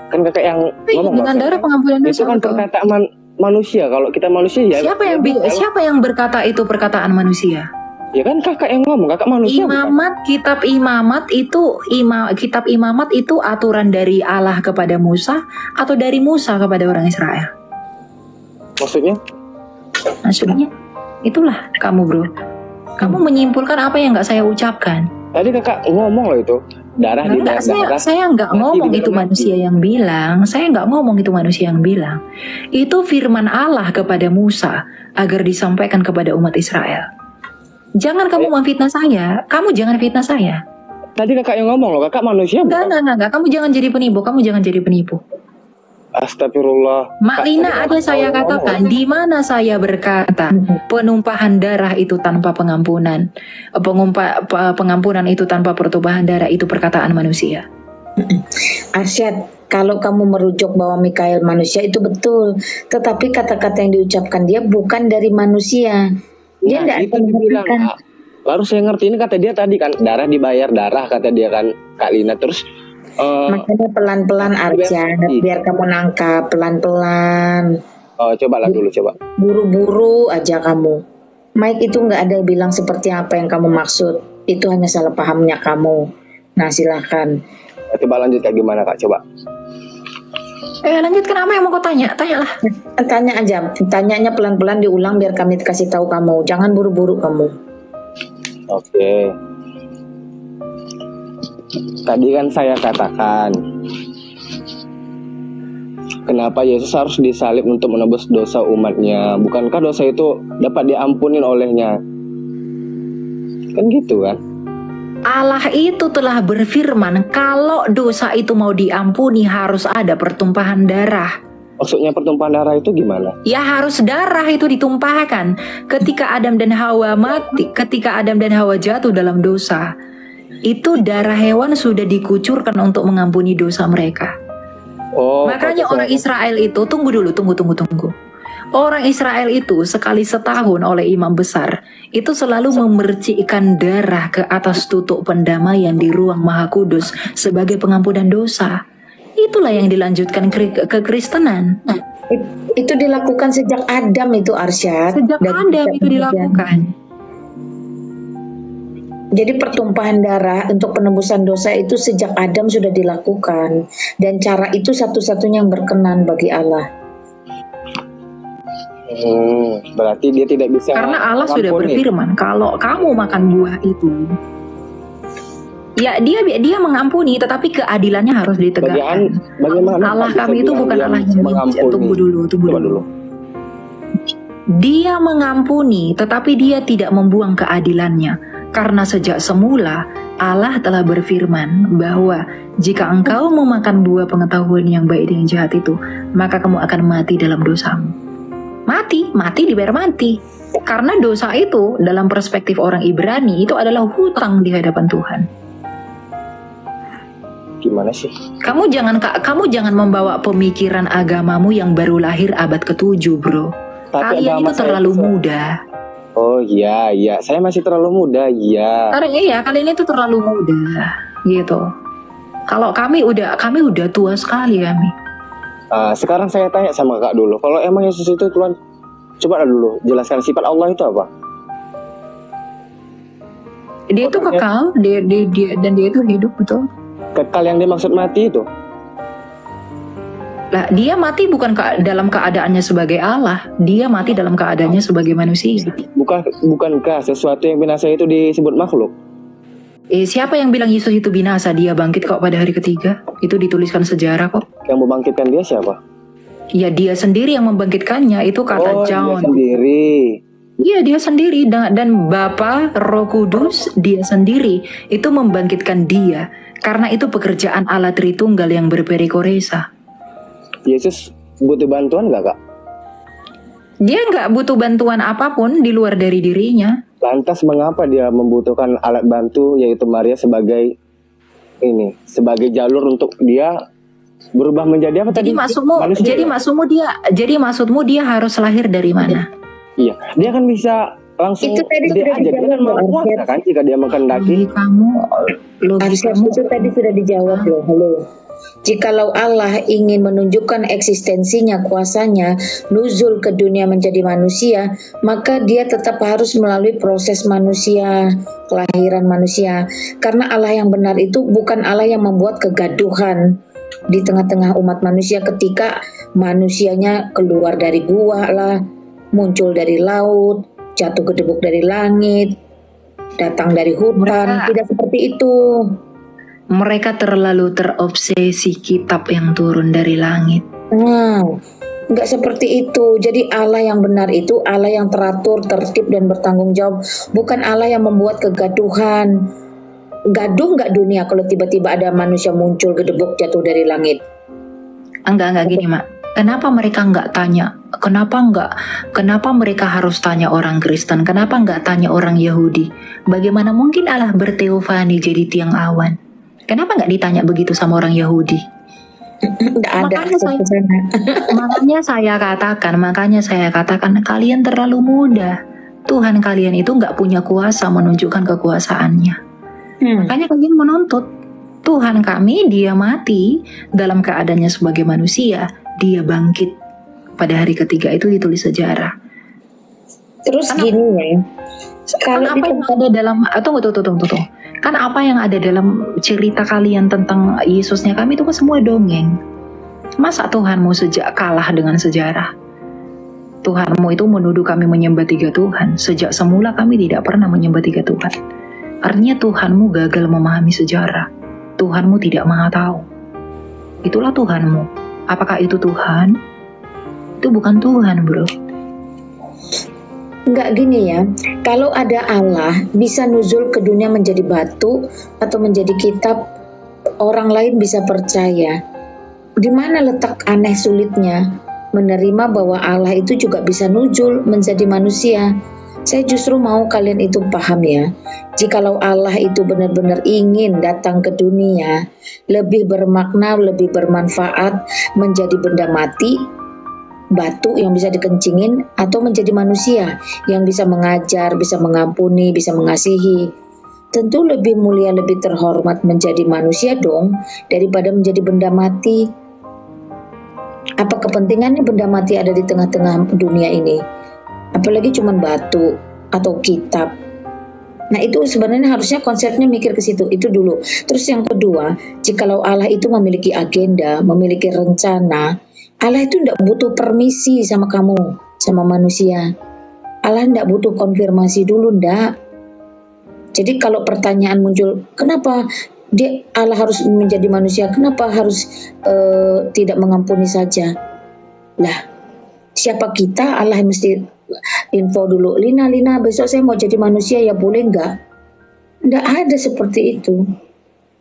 Kan kakak yang ngomong dengan darah pengampunan dosa. Itu kan perkataan manusia. Kalau kita manusia ya. Siapa yang berkata itu perkataan manusia? Ya kan kakak yang ngomong, kakak manusia. Kitab imamat itu aturan dari Allah kepada Musa atau dari Musa kepada orang Israel? Maksudnya itulah kamu bro. Kamu menyimpulkan apa yang nggak saya ucapkan. Tadi kakak ngomong loh itu. Darah di darah. Saya nggak ngomong itu manusia yang bilang. Saya nggak ngomong itu manusia yang bilang. Itu firman Allah kepada Musa agar disampaikan kepada umat Israel. Jangan kamu memfitnah saya. Kamu jangan fitnah saya. Tadi kakak yang ngomong loh. Kakak manusia. Enggak. Kamu jangan jadi penipu. Astagfirullah. Maklina ada saya katakan di mana saya berkata penumpahan darah itu tanpa pengampunan, pengampunan itu tanpa pertumpahan darah itu perkataan manusia. Arsyad, kalau kamu merujuk bahwa Mikael manusia itu betul, tetapi kata-kata yang diucapkan dia bukan dari manusia. Dia tidak akan mengatakan. Lalu saya ngerti ini kata dia tadi kan darah dibayar darah kata dia kan Kak Lina terus. Makanya pelan-pelan Arsyad, biar kamu nangkap pelan-pelan. Cobalah dulu coba. Buru-buru aja kamu. Mike itu nggak ada bilang seperti apa yang kamu maksud. Itu hanya salah pahamnya kamu. Nah silahkan. Coba lanjut kayak gimana Kak, coba. Lanjut kenapa yang mau kau tanya? Tanyalah. Tanya aja. Tanyanya pelan-pelan diulang biar kami kasih tahu kamu. Jangan buru-buru kamu. Oke. Tadi kan saya katakan kenapa Yesus harus disalib untuk menebus dosa umatnya. Bukankah dosa itu dapat diampunin olehnya? Kan gitu kan? Allah itu telah berfirman kalau dosa itu mau diampuni harus ada pertumpahan darah. Maksudnya pertumpahan darah itu gimana? Ya harus darah itu ditumpahkan. Ketika Adam dan Hawa mati, ketika Adam dan Hawa jatuh dalam dosa, itu darah hewan sudah dikucurkan untuk mengampuni dosa mereka. Makanya orang Israel itu tunggu. Orang Israel itu sekali setahun oleh imam besar itu selalu memercikkan darah ke atas tutuk pendamaian di ruang Maha Kudus sebagai pengampunan dosa. Itulah yang dilanjutkan ke Kristenan. Itu dilakukan sejak Adam itu Arsyad. Sejak Adam itu dilakukan. Jadi pertumpahan darah untuk penebusan dosa itu sejak Adam sudah dilakukan. Dan cara itu satu-satunya yang berkenan bagi Allah. Berarti dia tidak bisa. Karena Allah sudah berfirman kalau kamu makan buah itu, ya dia mengampuni, tetapi keadilannya harus ditegakkan. Allah kami itu bukan Allah yang tunggu dulu. Dia mengampuni, tetapi dia tidak membuang keadilannya. Karena sejak semula Allah telah berfirman bahwa jika engkau memakan buah pengetahuan yang baik dan yang jahat itu, maka kamu akan mati dalam dosamu. Mati dibayar mati. Karena dosa itu dalam perspektif orang Ibrani itu adalah hutang di hadapan Tuhan. Gimana sih? Kamu jangan membawa pemikiran agamamu yang baru lahir abad ke-7, bro. Kalian itu terlalu muda. Oh iya, saya masih terlalu muda, iya. Kalian itu terlalu muda, gitu. Kalau kami udah tua sekali kami. Sekarang saya tanya sama Kak dulu, kalau emang Yesus itu Tuhan, coba dulu jelaskan sifat Allah itu apa? Dia itu kekal, dia itu hidup, betul. Kekal yang dimaksud mati itu. Lah, dia mati bukan dalam keadaannya sebagai Allah, dia mati dalam keadaannya sebagai manusia. Bukankah sesuatu yang binasa itu disebut makhluk? Siapa yang bilang Yesus itu binasa? Dia bangkit kok pada hari ketiga. Itu dituliskan sejarah kok. Yang membangkitkan dia siapa? Ya dia sendiri yang membangkitkannya. Itu kata John. Dia sendiri. Iya, dia sendiri. Dan Bapa, Roh Kudus, dia sendiri. Itu membangkitkan dia. Karena itu pekerjaan Allah Tritunggal yang berperikoresa. Yesus butuh bantuan gak, Kak? Dia nggak butuh bantuan apapun di luar dari dirinya. Lantas mengapa dia membutuhkan alat bantu, yaitu Maria sebagai jalur untuk dia berubah menjadi apa tadi? Jadi maksudmu dia harus lahir dari mana? Iya, dia kan bisa langsung itu tadi sudah dijawab loh, kan jika dia menghendaki. Itu tadi sudah dijawab loh. Halo. Jikalau Allah ingin menunjukkan eksistensinya, kuasanya, nuzul ke dunia menjadi manusia, maka dia tetap harus melalui proses manusia, kelahiran manusia. Karena Allah yang benar itu bukan Allah yang membuat kegaduhan di tengah-tengah umat manusia ketika manusianya keluar dari gua lah, muncul dari laut, jatuh gedebuk dari langit, datang dari hutan. Tidak seperti itu. Mereka terlalu terobsesi kitab yang turun dari langit. Nggak seperti itu. Jadi Allah yang benar itu Allah yang teratur, tertib dan bertanggung jawab. Bukan Allah yang membuat kegaduhan. Gaduh nggak dunia kalau tiba-tiba ada manusia muncul gedebuk jatuh dari langit? Enggak gini, Mak. Kenapa mereka nggak tanya? Kenapa mereka harus tanya orang Kristen? Kenapa nggak tanya orang Yahudi? Bagaimana mungkin Allah berteofani jadi tiang awan? Kenapa nggak ditanya begitu sama orang Yahudi? Makanya saya katakan kalian terlalu muda. Tuhan kalian itu nggak punya kuasa menunjukkan kekuasaannya. Makanya kalian menuntut Tuhan kami, dia mati dalam keadaannya sebagai manusia, dia bangkit pada hari ketiga. Itu ditulis sejarah. Terus gini ya. Kan apa yang ada dalam tunggu. Kan apa yang ada dalam cerita kalian tentang Yesusnya kami itu kan semua dongeng. Masa Tuhanmu sejak kalah dengan sejarah? Tuhanmu itu menuduh kami menyembah 3 Tuhan. Sejak semula kami tidak pernah menyembah 3 Tuhan. Artinya Tuhanmu gagal memahami sejarah. Tuhanmu tidak maha tahu. Itulah Tuhanmu. Apakah itu Tuhan? Itu bukan Tuhan, bro. Enggak gini ya, kalau ada Allah bisa nuzul ke dunia menjadi batu atau menjadi kitab, orang lain bisa percaya. Di mana letak aneh sulitnya menerima bahwa Allah itu juga bisa nuzul menjadi manusia? Saya justru mau kalian itu paham ya. Jikalau Allah itu benar-benar ingin datang ke dunia, lebih bermakna, lebih bermanfaat menjadi benda mati, batu yang bisa dikencingin, atau menjadi manusia yang bisa mengajar, bisa mengampuni, bisa mengasihi. Tentu lebih mulia, lebih terhormat menjadi manusia dong daripada menjadi benda mati. Apa kepentingannya benda mati ada di tengah-tengah dunia ini? Apalagi cuma batu atau kitab. Nah itu sebenarnya harusnya konsepnya mikir ke situ, itu dulu. Terus yang kedua, jikalau Allah itu memiliki agenda, memiliki rencana, Allah itu tidak butuh permisi sama kamu, sama manusia. Allah tidak butuh konfirmasi dulu, ndak. Jadi kalau pertanyaan muncul, kenapa Allah harus menjadi manusia? Kenapa harus tidak mengampuni saja? Lah, siapa kita? Allah mesti info dulu. Lina, besok saya mau jadi manusia, ya boleh nggak? Nggak ada seperti itu.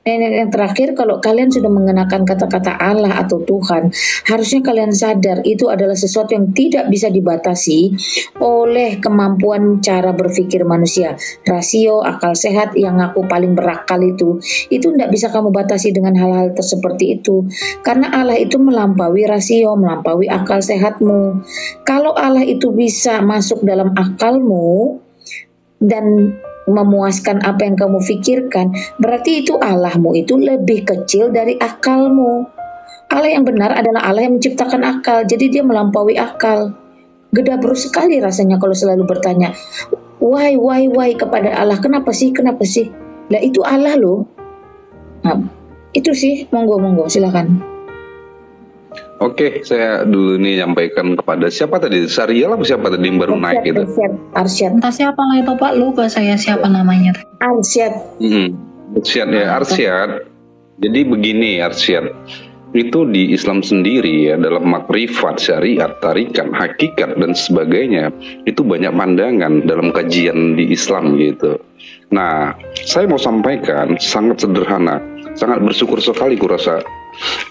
Dan yang terakhir, kalau kalian sudah mengenakan kata-kata Allah atau Tuhan, harusnya kalian sadar itu adalah sesuatu yang tidak bisa dibatasi oleh kemampuan cara berpikir manusia. Rasio, akal sehat yang aku paling berakal itu tidak bisa kamu batasi dengan hal-hal seperti itu. Karena Allah itu melampaui rasio, melampaui akal sehatmu. Kalau Allah itu bisa masuk dalam akalmu dan memuaskan apa yang kamu pikirkan, berarti itu Allahmu itu lebih kecil dari akalmu. Allah yang benar adalah Allah yang menciptakan akal, jadi dia melampaui akal. Gedabruk sekali rasanya kalau selalu bertanya, why kepada Allah, kenapa sih? Lah itu Allah loh. Nah, Itu sih, monggo silakan. Oke, saya dulu nih nyampaikan kepada siapa tadi? Syariah apa siapa tadi yang baru naik gitu? Arsyad. Entah siapa lah itu Pak, lupa saya siapa namanya. Arsyad. Arsyad ya, Arsyad. Jadi begini Arsyad, itu di Islam sendiri ya, dalam makrifat, syariat, tarikat, hakikat dan sebagainya, itu banyak pandangan dalam kajian di Islam gitu. Nah, saya mau sampaikan sangat sederhana, sangat bersyukur sekali kurasa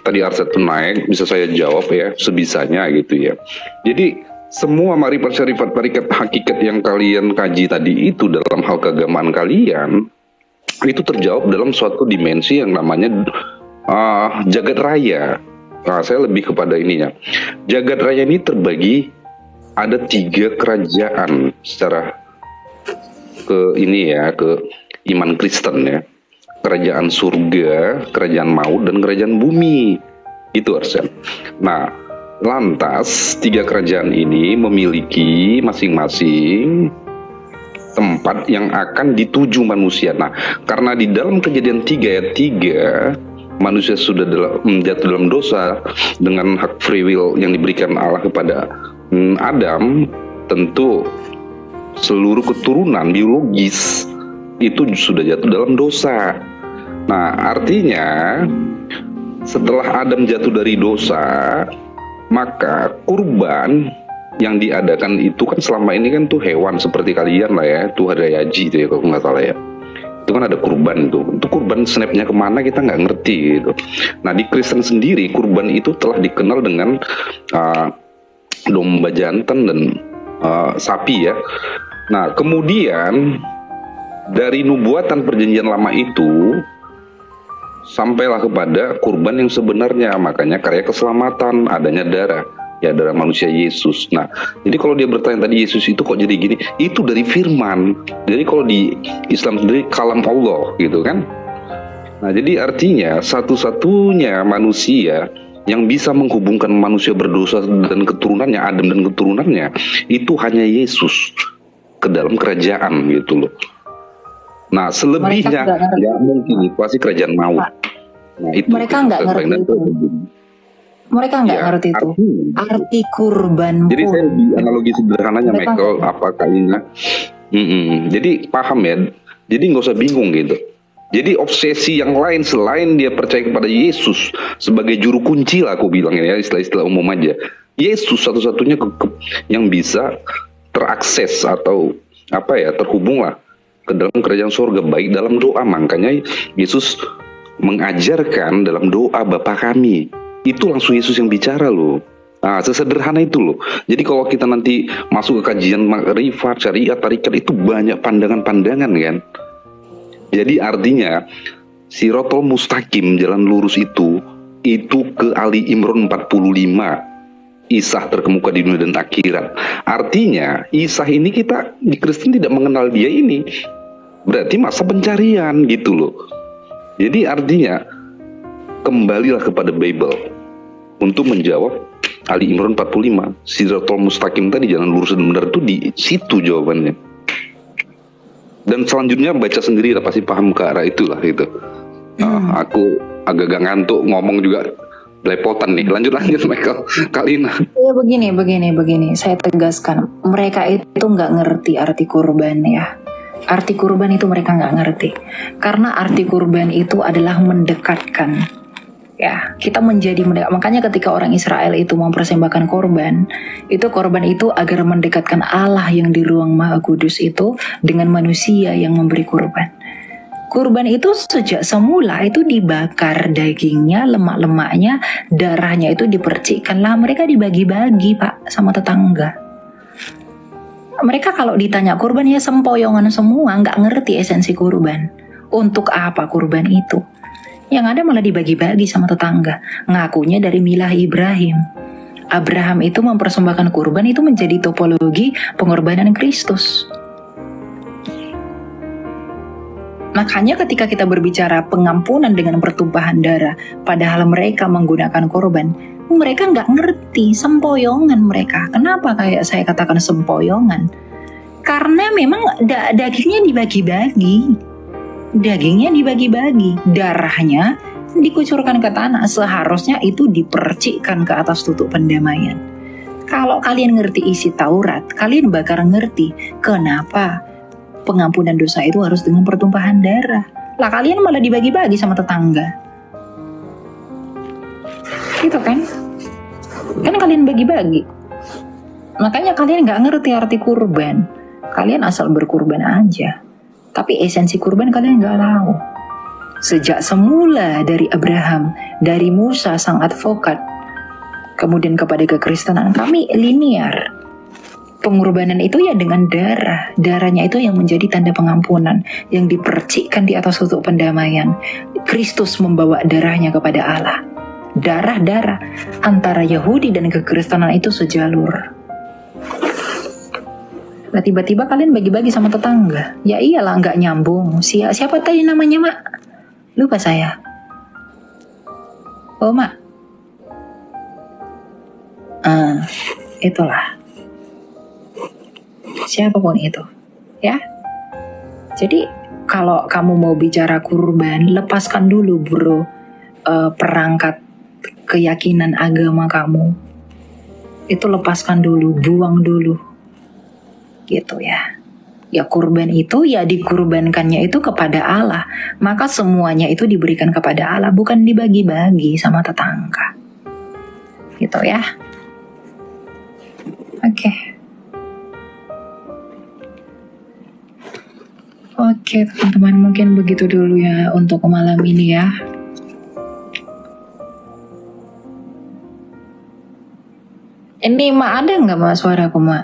tadi Arsyad itu naik, bisa saya jawab ya sebisanya gitu ya. Jadi semua makrifat, syariat, tarikat, hakikat yang kalian kaji tadi itu dalam hal keagamaan kalian, itu terjawab dalam suatu dimensi yang namanya jagat raya. Nah, saya lebih kepada ininya. Jagat raya ini terbagi ada 3 kerajaan secara ke iman Kristen ya. Kerajaan surga, kerajaan maut, dan kerajaan bumi. Itu Arsyad. Nah, lantas 3 kerajaan ini memiliki masing-masing tempat yang akan dituju manusia. Nah, karena di dalam Kejadian 3 ayat 3 manusia sudah jatuh dalam dosa dengan hak free will yang diberikan Allah kepada Adam, tentu seluruh keturunan biologis itu sudah jatuh dalam dosa. Nah, artinya setelah Adam jatuh dari dosa, maka kurban yang diadakan itu kan selama ini kan tuh hewan seperti kalian lah ya, tuh ada yaji itu ya kalau nggak salah ya. Itu kan ada kurban itu kurban snapnya kemana kita nggak ngerti gitu. Nah, di Kristen sendiri kurban itu telah dikenal dengan domba jantan dan sapi ya. Nah, kemudian dari nubuatan perjanjian lama itu sampailah kepada kurban yang sebenarnya, makanya karya keselamatan, adanya darah, ya darah manusia Yesus. Nah, jadi kalau dia bertanya tadi Yesus itu kok jadi gini, itu dari firman. Jadi kalau di Islam sendiri kalam Allah gitu kan. Nah, jadi artinya satu-satunya manusia yang bisa menghubungkan manusia berdosa dan keturunannya, Adam dan keturunannya, itu hanya Yesus ke dalam kerajaan gitu loh. Nah, selebihnya nggak mungkin, itu pasti kerajaan maut. Nah, itu mereka nggak ngerti itu. Mereka nggak ngerti itu. Arti kurban. Jadi saya di analogi sederhananya, Michael, apa kalinya? Jadi paham ya. Jadi nggak usah bingung gitu. Jadi obsesi yang lain selain dia percaya kepada Yesus sebagai juru kunci lah, aku bilang ya, istilah-istilah umum aja. Yesus satu-satunya yang bisa terakses atau terhubung lah ke dalam kerajaan surga, baik dalam doa. Makanya Yesus mengajarkan dalam doa Bapa kami, itu langsung Yesus yang bicara loh. Nah, sesederhana itu loh. Jadi kalau kita nanti masuk ke kajian makrifat, syariat, tarikat, itu banyak pandangan-pandangan kan. Jadi artinya Sirotol Mustaqim, jalan lurus itu ke Ali Imran 45, Isah terkemuka di dunia dan akhirat. Artinya Isah ini kita di Kristen tidak mengenal dia ini, berarti masa pencarian gitu loh. Jadi artinya kembalilah kepada Bible untuk menjawab Ali Imran 45, Sirotol Mustaqim tadi, jalan lurus dan benar, itu di situ jawabannya. Dan selanjutnya baca sendiri lah, pasti paham ke arah itulah gitu. Aku agak ngantuk ngomong juga, belepotan nih. Lanjut Michael, Kalina. Ya begini. Saya tegaskan, mereka itu nggak ngerti arti kurban ya. Arti kurban itu mereka nggak ngerti. Karena arti kurban itu adalah mendekatkan. Ya, kita menjadi mendekat. Makanya ketika orang Israel itu mempersembahkan korban itu agar mendekatkan Allah yang di ruang Maha Kudus itu dengan manusia yang memberi kurban. Kurban itu sejak semula itu dibakar dagingnya, lemak-lemaknya, darahnya itu dipercikkan lah. Mereka dibagi-bagi Pak sama tetangga. Mereka kalau ditanya kurban ya sempoyongan semua, nggak ngerti esensi kurban. Untuk apa kurban itu? Yang ada malah dibagi-bagi sama tetangga. Ngakunya dari milah Ibrahim. Abraham itu mempersembahkan kurban itu menjadi topologi pengorbanan Kristus. Makanya ketika kita berbicara pengampunan dengan pertumpahan darah, padahal mereka menggunakan korban, mereka nggak ngerti sempoyongan mereka. Kenapa kayak saya katakan sempoyongan? Karena memang dagingnya dibagi-bagi. Darahnya dikucurkan ke tanah. Seharusnya itu dipercikkan ke atas tutuk pendamaian. Kalau kalian ngerti isi Taurat, kalian bakal ngerti kenapa pengampunan dosa itu harus dengan pertumpahan darah. Lah kalian malah dibagi-bagi sama tetangga. Gitu kan? Kan kalian bagi-bagi. Makanya kalian nggak ngerti arti kurban. Kalian asal berkurban aja. Tapi esensi kurban kalian nggak tahu. Sejak semula dari Abraham, dari Musa sang advokat, kemudian kepada kekristenan, kami linear. Pengorbanan itu ya dengan darah. Darahnya itu yang menjadi tanda pengampunan, yang dipercikkan di atas tutuk pendamaian. Kristus membawa darahnya kepada Allah. Darah-darah antara Yahudi dan kekristenan itu sejalur. Nah, tiba-tiba kalian bagi-bagi sama tetangga. Ya iyalah, nggak nyambung. Siapa tadi namanya, Mak? Lupa saya. Oh, Mak. Itulah. Siapapun itu. Ya. Jadi, kalau kamu mau bicara kurban, lepaskan dulu, bro, perangkat keyakinan agama kamu. Itu lepaskan dulu, buang dulu. Gitu ya. Ya kurban itu ya dikurbankannya itu kepada Allah. Maka semuanya itu diberikan kepada Allah, bukan dibagi-bagi sama tetangga. Gitu ya. Oke. Oke teman-teman, mungkin begitu dulu ya untuk malam ini ya. Ini Mak, ada nggak Mak suaraku Mak?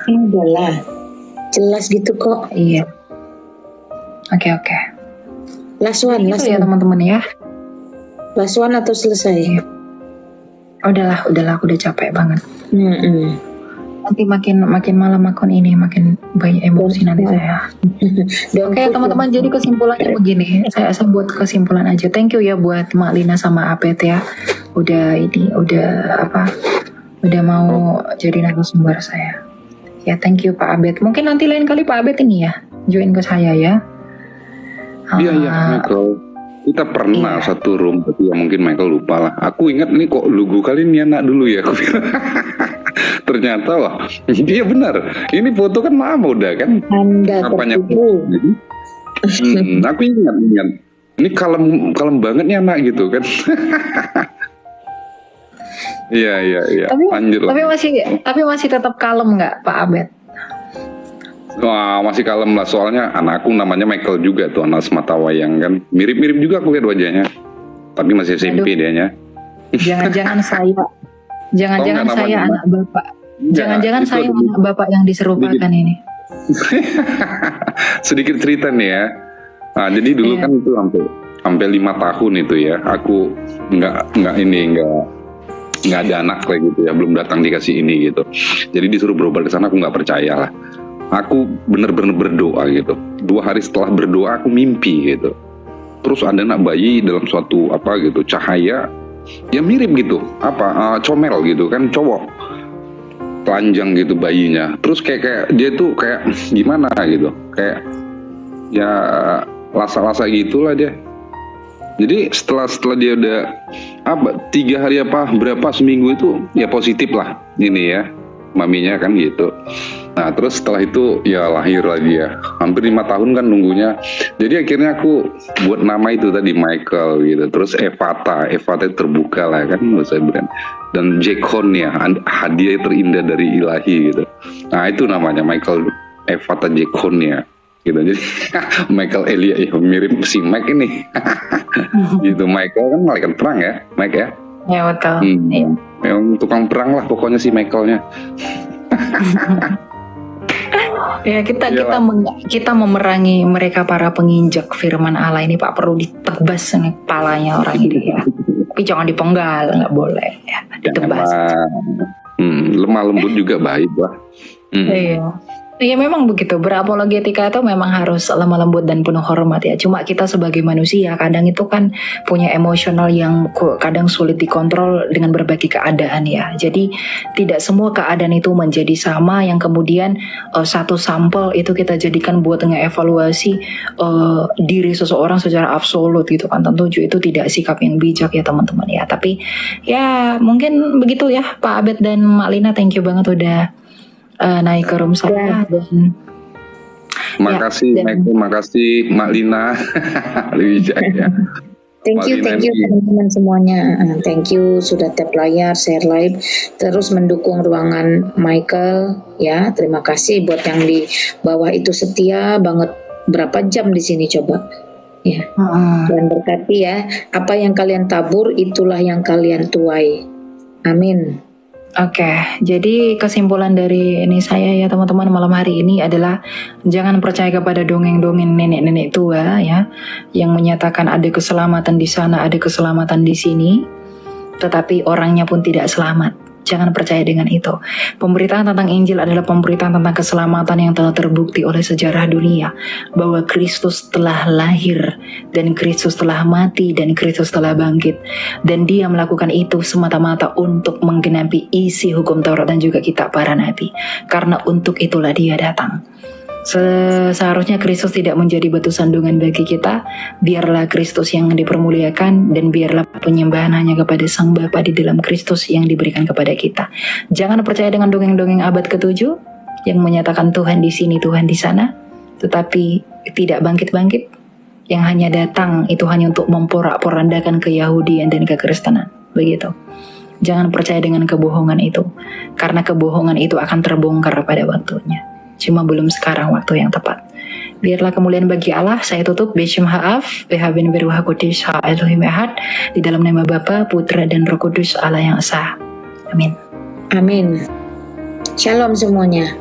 Ada lah, jelas gitu kok. Iya. Oke. Last one ya teman-teman ya. Last one atau selesai? Udahlah, aku udah capek banget. Nanti makin malam akun ini makin banyak emosi nanti saya. Oke teman-teman, jadi kesimpulannya begini. Saya buat kesimpulan aja. Thank you ya buat Mak Lina sama Apet ya. Udah mau jadi narasumber saya. Ya thank you Pak Abed. Mungkin nanti lain kali Pak Abed ini ya join ke saya ya. Iya Michael. Kita pernah satu room, tapi ya mungkin Michael lupa lah. Aku ingat nih kok lugu kali ini anak dulu ya. Ternyata wah, iya benar. Ini foto kan lama udah kan. Apanya? Aku ingat. Ini kalem banget nih anak gitu kan. Iya. Lanjut lah. Tapi masih tetap kalem nggak Pak Abed? Wah, masih kalem lah, soalnya anakku namanya Michael juga tuh, anak Sematawayang kan. Mirip-mirip juga aku lihat wajahnya. Tapi masih SMP dianya. Jangan-jangan saya anak bapak. Jangan-jangan saya anak bapak yang diserupakan ini. Sedikit cerita nih ya. Nah, jadi dulu kan itu sampai 5 tahun itu ya. Aku nggak ada anak kayak gitu ya, belum datang dikasih ini gitu. Jadi disuruh berobat ke sana, aku nggak percaya lah. Aku bener-bener berdoa gitu. 2 hari setelah berdoa aku mimpi gitu. Terus ada anak bayi dalam suatu cahaya, ya mirip gitu, comel gitu kan, cowok, telanjang gitu bayinya. Terus kayak dia tuh kayak gimana gitu, kayak ya lasa-lasa gitulah dia. Jadi setelah dia udah 3 hari seminggu itu ya positif lah ini ya, maminya kan gitu. Nah terus setelah itu ya lahir lah dia. Hampir 5 tahun kan nunggunya. Jadi akhirnya aku buat nama itu tadi Michael gitu. Terus Evata terbuka lah kan saya berikan. Dan Jekonia, hadiah terindah dari ilahi gitu. Nah itu namanya Michael Evata Jekonia gitu. Jadi Michael Elia mirip si Mike ini. Gitu. Michael kan malaikat perang ya, Mike ya. Ya betul. Memang tukang perang lah pokoknya si Michaelnya. Ya kita memerangi mereka para penginjak firman Allah ini Pak, perlu ditebas nih kepalanya orang ini ya. Tapi jangan dipenggal, nggak boleh ya, ditebas. Lemah lembut juga baik lah. Iya. Ya memang begitu, berapologetika itu memang harus lemah lembut dan penuh hormat ya. Cuma kita sebagai manusia kadang itu kan punya emosional yang kadang sulit dikontrol dengan berbagai keadaan ya. Jadi tidak semua keadaan itu menjadi sama yang kemudian satu sampel itu kita jadikan buat ngevaluasi diri seseorang secara absolut gitu kan. Tentu itu tidak sikap yang bijak ya teman-teman ya. Tapi ya mungkin begitu ya Pak Abed dan Mak Lina, thank you banget udah naik ke room saya dan Makasih Michael, makasih Mak Lina. Wijaya. Thank you teman-teman semuanya. Thank you sudah tap layar, share live, terus mendukung ruangan Michael ya. Terima kasih buat yang di bawah itu setia banget, berapa jam di sini coba. Ya. Dan berkati ya, apa yang kalian tabur itulah yang kalian tuai. Amin. Oke, jadi kesimpulan dari ini saya ya teman-teman malam hari ini adalah jangan percaya kepada dongeng-dongeng nenek-nenek tua ya yang menyatakan ada keselamatan di sana, ada keselamatan di sini, tetapi orangnya pun tidak selamat. Jangan percaya dengan itu. Pemberitaan tentang Injil adalah pemberitaan tentang keselamatan yang telah terbukti oleh sejarah dunia, bahwa Kristus telah lahir dan Kristus telah mati dan Kristus telah bangkit, dan Dia melakukan itu semata-mata untuk menggenapi isi hukum Taurat dan juga kitab para nabi. Karena untuk itulah Dia datang. Seharusnya Kristus tidak menjadi batu sandungan bagi kita. Biarlah Kristus yang dipermuliakan dan biarlah penyembahan hanya kepada Sang Bapa di dalam Kristus yang diberikan kepada kita. Jangan percaya dengan dongeng-dongeng abad ke-7 yang menyatakan Tuhan di sini, Tuhan di sana, tetapi tidak bangkit-bangkit, yang hanya datang itu hanya untuk memporak-porandakan keyahudian dan kekristenan. Begitu. Jangan percaya dengan kebohongan itu, karena kebohongan itu akan terbongkar pada waktunya. Cuma belum sekarang waktu yang tepat. Biarlah kemuliaan bagi Allah. Saya tutup Beshem Ha'af Behabin Beruha Kudus Ha Elohim Ehad, di dalam nama Bapa, Putra dan Roh Kudus Allah yang Esa. Amin. Amin. Shalom semuanya.